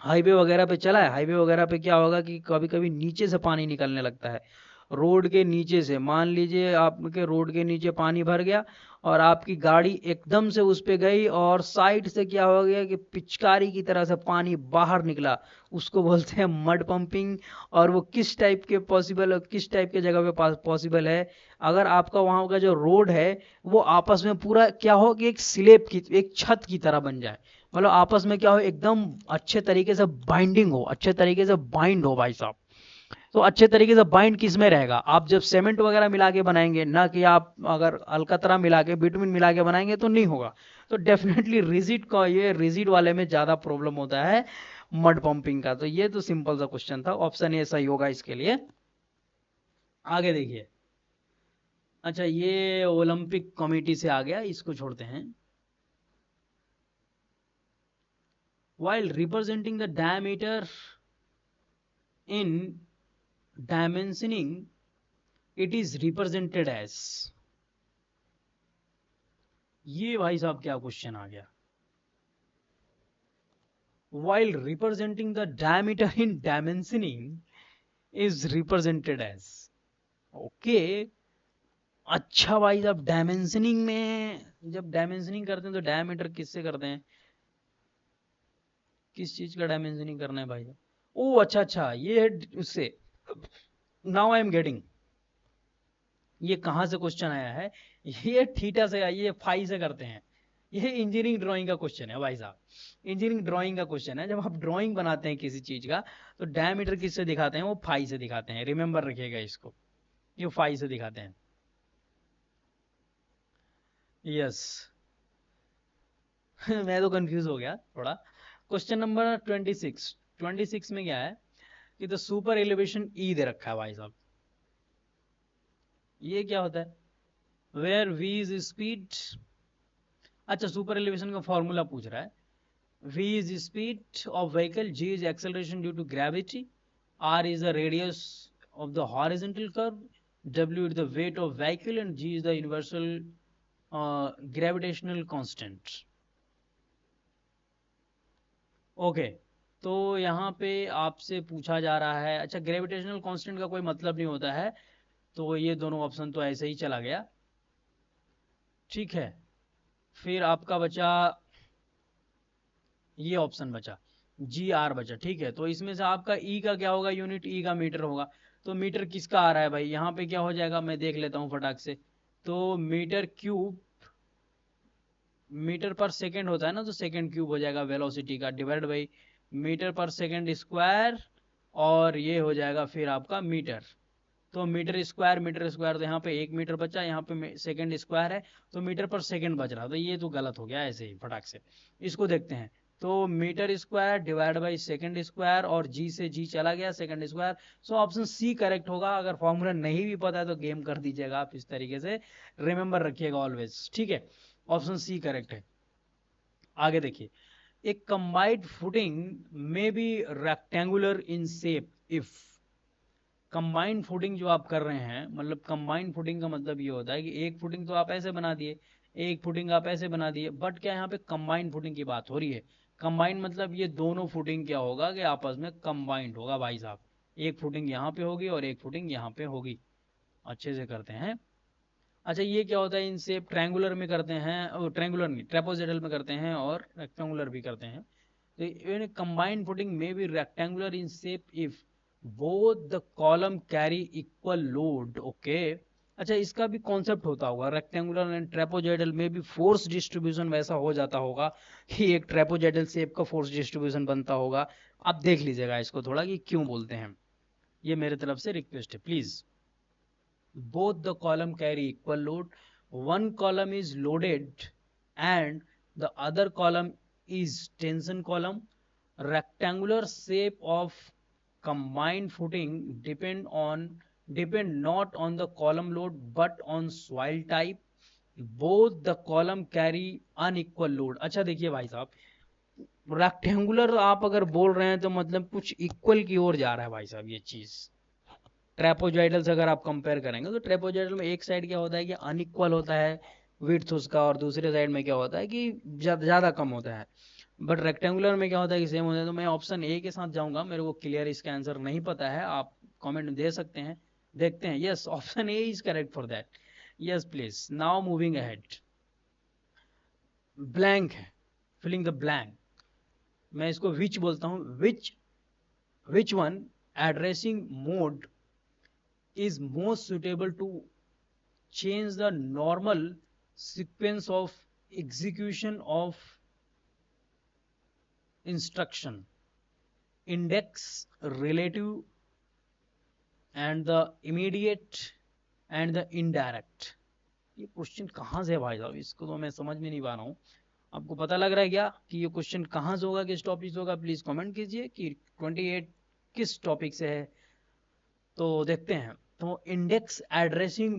हाईवे वगैरह पे चला है? हाईवे वगैरह पे क्या होगा कि कभी कभी नीचे से पानी निकलने लगता है, रोड के नीचे से। मान लीजिए आपके रोड के नीचे पानी भर गया और आपकी गाड़ी एकदम से उस पे गई और साइड से क्या हो गया कि पिचकारी की तरह से पानी बाहर निकला, उसको बोलते हैं मड पंपिंग। और वो किस टाइप के पॉसिबल, किस टाइप के जगह पे पॉसिबल है? अगर आपका वहां का जो रोड है वो आपस में पूरा क्या हो कि एक स्लेब की, एक छत की तरह बन जाए, मतलब आपस में क्या हो, एकदम अच्छे तरीके से बाइंडिंग हो, अच्छे तरीके से बाइंड हो भाई साहब। तो अच्छे तरीके से बाइंड किस में रहेगा? आप जब सीमेंट वगैरह मिला के बनाएंगे ना, कि आप अगर अलकतरा मिला के, बिटुमिन मिला के बनाएंगे तो नहीं होगा। तो डेफिनेटली रिजिड का, ये रिजिड वाले में ज्यादा प्रॉब्लम होता है मड पंपिंग का। तो ये तो सिंपल सा क्वेश्चन था, ऑप्शन ए सही होगा इसके लिए। आगे देखिए। अच्छा, ये ओलंपिक कमेटी से आ गया, इसको छोड़ते हैं। while representing the diameter in dimensioning, it is represented as। ये भाई साहब क्या क्वेश्चन आ गया? while representing the diameter in dimensioning is represented as। Okay, अच्छा भाई साहब, डायमेंशनिंग में जब डायमेंशनिंग करते हैं तो डायमीटर किससे करते हैं? किस चीज का डायमेंशनिंग करना है भाई साहब? ओ अच्छा अच्छा, ये है उससे। नाउ आई एम गेटिंग, ये कहां से क्वेश्चन आया है? ये थीटा से, ये फाई से करते हैं। ये इंजीनियरिंग ड्राइंग का क्वेश्चन है भाई साहब, इंजीनियरिंग ड्राइंग का क्वेश्चन है। जब आप ड्राइंग बनाते हैं किसी चीज का तो डायमीटर किससे दिखाते हैं? वो फाई से दिखाते हैं। रिमेंबर रखिएगा इसको, ये फाई से दिखाते हैं। यस मैं तो कंफ्यूज हो गया थोड़ा। Question number 26। 26 में क्या है कि द सुपर एलिवेशन ई दे रखा है भाई साहब। ये क्या होता है? Where V is speed. अच्छा, सुपर एलिवेशन का फॉर्मूला पूछ रहा है। V is speed of vehicle, G is acceleration due to gravity, R is the radius of the horizontal curve, W is the weight of vehicle, and G is the universal gravitational constant। Okay, तो यहाँ पे आपसे पूछा जा रहा है, अच्छा gravitational constant का कोई मतलब नहीं होता है, तो ये दोनों ऑप्शन तो ऐसे ही चला गया। ठीक है, फिर आपका बचा ये ऑप्शन बचा, जी आर बचा। ठीक है, तो इसमें से आपका ई का क्या होगा? यूनिट ई का मीटर होगा। तो मीटर किसका आ रहा है भाई? यहाँ पे क्या हो जाएगा, मैं देख लेता हूँ फटाक से। तो मीटर क्यूब, मीटर पर सेकंड होता है ना, तो सेकंड क्यूब हो जाएगा वेलोसिटी का, डिवाइड बाई मीटर पर सेकंड स्क्वायर, और ये हो जाएगा फिर आपका मीटर। तो मीटर स्क्वायर, मीटर स्क्वायर, तो यहाँ पे 1 मीटर बचा, यहाँ पे सेकंड स्क्वायर है, तो मीटर पर सेकंड बच रहा। तो ये तो गलत हो गया ऐसे ही फटाक से। इसको देखते हैं, तो metre square divide by second square, और जी से जी चला गया, second square. So option C correct होगा। अगर फॉर्मूला नहीं भी पता है तो गेम कर दीजिएगा आप इस तरीके से, रिमेंबर रखिएगा ऑलवेज। ठीक है, ऑप्शन सी करेक्ट है। आगे देखिए, एक कंबाइंड फुटिंग में B rectangular in shape if. Combined footing जो आप कर रहे हैं, मतलब कंबाइंड फुटिंग का मतलब ये होता है कि एक फुटिंग तो आप ऐसे बना दिए, एक फुटिंग आप ऐसे बना दिए, बट क्या यहाँ पे कंबाइंड फुटिंग की बात हो रही है? कंबाइंड मतलब ये दोनों फुटिंग क्या होगा कि आपस में कंबाइंड होगा भाई साहब। एक फुटिंग यहाँ पे होगी और एक फुटिंग यहाँ पे होगी। अच्छे से करते हैं। अच्छा, ये क्या होता है? इन शेप ट्रायंगुलर में करते हैं, ट्रायंगुलर नहीं, ट्रेपोजेडल में करते हैं, और रेक्टेंगुलर भी करते हैं। तो कंबाइंड फुटिंग में भी rectangular in shape if both the column carry equal load। okay, अच्छा, इसका भी कॉन्सेप्ट होता होगा, रेक्टेंगुलर एंड ट्रेपोजॉइडल में भी फोर्स डिस्ट्रीब्यूशन वैसा हो जाता होगा कि एक ट्रेपोजॉइडल शेप का फोर्स डिस्ट्रीब्यूशन बनता होगा। आप देख लीजिएगा इसको थोड़ा कि क्यों बोलते हैं। ये मेरे तरफ से रिक्वेस्ट है please. both the column carry equal load, one column is loaded and the other column is tension column. Rectangular shape of combined footing depend not on the column load but on soil type. Both the column carry unequal load. अच्छा देखिए भाई साहब, rectangular आप अगर बोल रहे हैं तो मतलब कुछ इक्वल की ओर जा रहा है भाई साहब ये चीज। ट्रेपोजॉइडल से अगर आप कंपेयर करेंगे तो ट्रेपोजॉइडल में एक साइड क्या होता है कि अनइक्वल होता है विड्थ उसका, और दूसरे साइड में क्या होता है कि ज्यादा कम होता है। बट रेक्टेंगुलर में क्या होता है कि सेम होता है। तो मैं ऑप्शन ए के साथ जाऊंगा, मेरे को क्लियर इसका आंसर नहीं पता है, आप कमेंट में दे सकते हैं, देखते हैं। Yes, option A is correct for that. Yes please, now moving ahead. Blank है, फिलिंग द ब्लैंक। मैं इसको विच बोलता हूं, which one addressing mode is most suitable to change the normal sequence of execution of instruction, index, relative, and the immediate and the indirect. ये question कहाँ से है भाई साहब, इसको तो मैं समझ में नहीं पा रहा हूँ। आपको पता लग रहा है क्या कि ये क्वेश्चन कहाँ से होगा, किस टॉपिक से होगा? प्लीज कमेंट कीजिए कि 28 किस टॉपिक से है। तो देखते हैं। तो index addressing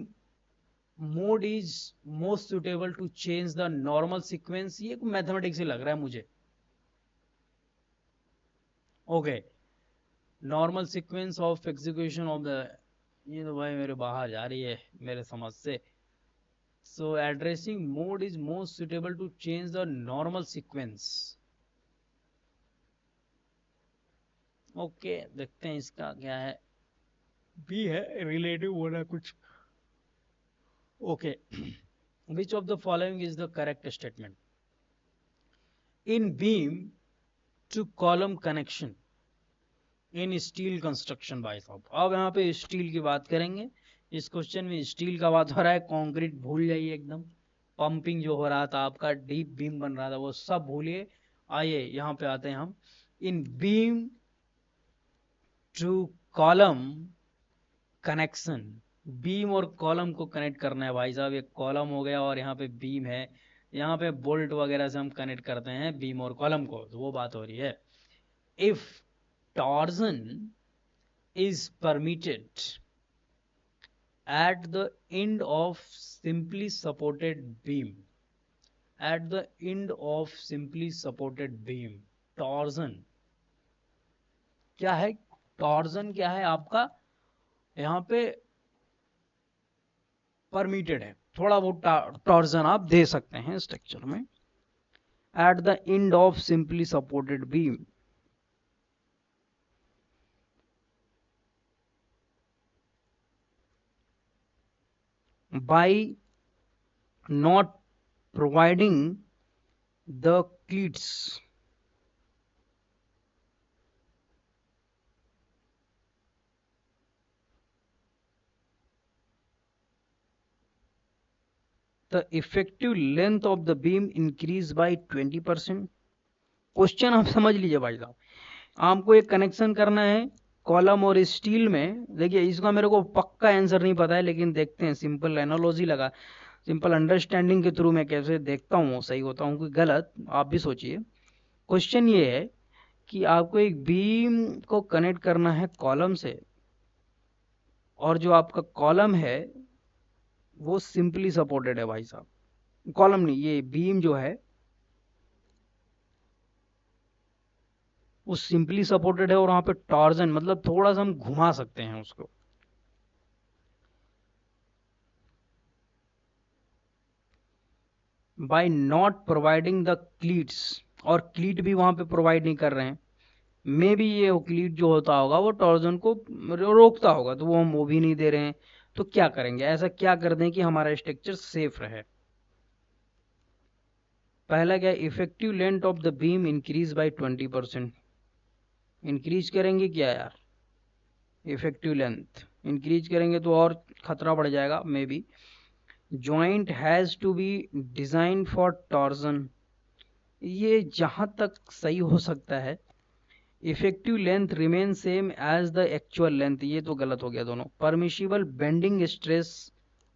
mode is most suitable to change the normal sequence, ये मैथमेटिक्स से लग रहा है मुझे। Okay, normal sequence of execution of the, ये तो भाई मेरे बाहर जा रही है मेरे समझ से। So addressing mode is most suitable to change the normal sequence. Okay, देखते हैं इसका क्या है। बी है, रिलेटिव होना कुछ। Okay, which of the following is the correct statement? In beam to column connection in steel construction। भाई साहब अब यहाँ पे स्टील की बात करेंगे। इस क्वेश्चन में स्टील का बात हो रहा है, कंक्रीट भूल जाइए एकदम। पंपिंग जो हो रहा था आपका, डीप बीम बन रहा था, वो सब भूलिए। आइए यहाँ पे आते हैं हम। In beam to column connection, beam और कॉलम को कनेक्ट करना है भाई साहब। एक कॉलम हो गया और यहाँ पे बीम है, यहाँ पे बोल्ट वगैरह से हम कनेक्ट करते हैं बीम और कॉलम को, तो वो बात हो रही है। If torsion is permitted eight the end of simply supported beam, eight the end of simply supported beam, torsion क्या है? टॉर्जन क्या है आपका यहाँ पे? परमिटेड है, थोड़ा बहुत टॉर्जन आप दे सकते हैं स्ट्रक्चर में। At the end of simply supported beam, by not providing the cleats, the effective length of the beam increase by 20%। Question आप समझ लीजिए भाई साहब, आपको एक कनेक्शन करना है कॉलम और स्टील में। देखिए इसका मेरे को पक्का आंसर नहीं पता है, लेकिन देखते हैं, सिंपल एनालॉजी लगा, सिंपल अंडरस्टैंडिंग के थ्रू मैं कैसे देखता हूँ सही होता हूँ कि गलत, आप भी सोचिए। क्वेश्चन ये है कि आपको एक बीम को कनेक्ट करना है कॉलम से, और जो आपका कॉलम है वो सिंपली सपोर्टेड है भाई साहब। कॉलम नहीं, ये बीम जो है वो सिंपली सपोर्टेड है, और वहां पे टॉर्जन मतलब थोड़ा सा हम घुमा सकते हैं उसको। Bye not providing the cleats, और क्लीट भी वहां पे प्रोवाइड नहीं कर रहे हैं। मे भी ये क्लीट जो होता होगा वो टॉर्जन को रोकता होगा, तो वो भी नहीं दे रहे हैं। तो क्या करेंगे, ऐसा क्या कर दें कि हमारा स्ट्रक्चर सेफ रहे? पहला क्या, effective length of the beam increase by 20%। Increase करेंगे क्या यार, इफेक्टिव लेंथ इंक्रीज करेंगे तो और खतरा बढ़ जाएगा may be. Joint has to be design for torsion, ये जहां तक सही हो सकता है। Effective length remain same as the actual length, ये तो गलत हो गया दोनों। Permissible bending stress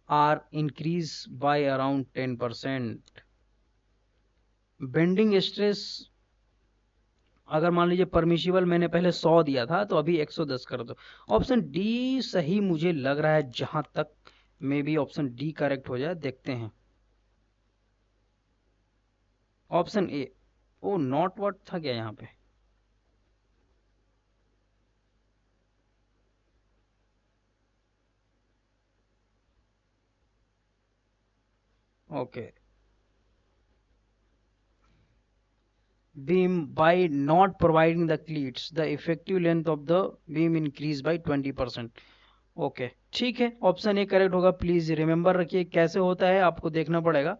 are increase by around 10%। Bending stress अगर मान लीजिए परमिशिबल मैंने पहले 100 दिया था तो अभी 110 कर दो। ऑप्शन डी सही मुझे लग रहा है जहां तक, may be option D correct हो जाए, देखते हैं। Option A, oh not what था क्या यहाँ पे? Okay, beam by not providing the cleats the effective length of the beam increase by 20%। Okay ठीक है, ऑप्शन ए करेक्ट होगा। प्लीज रिमेंबर रखिए कैसे होता है, आपको देखना पड़ेगा।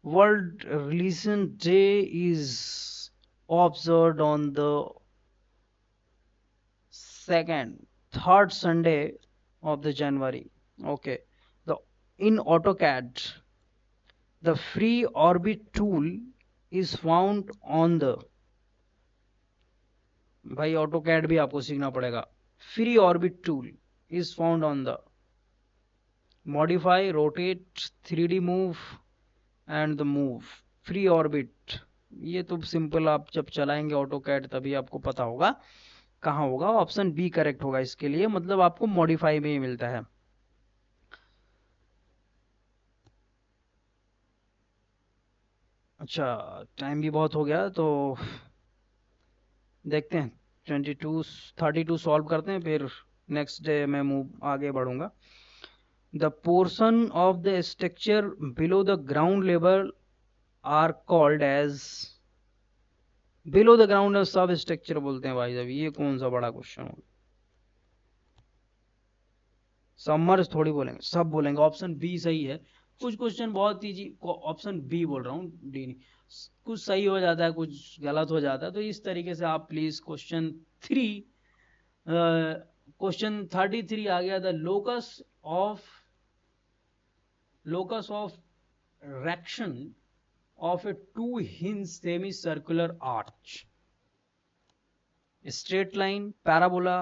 World religion day is observed on the second third Sunday of the January। okay, the in AutoCAD the free orbit tool is found on the, भाई AutoCAD भी आपको सीखना पड़ेगा। Free orbit tool is found on the modify, rotate, 3D move and the move. Free orbit, ये तो simple, आप जब चलाएंगे AutoCAD तभी आपको पता होगा कहाँ होगा। ऑप्शन बी करेक्ट होगा इसके लिए, मतलब आपको मॉडिफाई में ही मिलता है। अच्छा, टाइम भी बहुत हो गया तो देखते हैं 32 सॉल्व करते हैं, फिर नेक्स्ट डे मैं मूव आगे बढ़ूंगा। The portion of the structure below the ground level are called as, below the ground sub structure बोलते हैं भाई साहब, ये कौन सा बड़ा क्वेश्चन हो। सबमर्ज थोड़ी बोलेंगे, सब बोलेंगे। ऑप्शन बी सही है। कुछ क्वेश्चन बहुत इजी, ऑप्शन बी बोल रहा हूँ, डी नहीं। कुछ सही हो जाता है, कुछ गलत हो जाता है, तो इस तरीके से आप प्लीज क्वेश्चन 3, क्वेश्चन 33 आ गया। The locus of reaction of a two-hinge semicircular arch, straight line, parabola,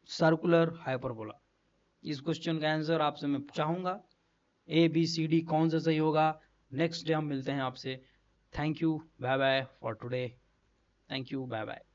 circular, hyperbola. इस क्वेश्चन का आंसर आपसे मैं चाहूंगा, ए बी सी डी कौन सा सही होगा। नेक्स्ट डे हम मिलते हैं आपसे। Thank you, bye bye for today. Thank you, bye bye.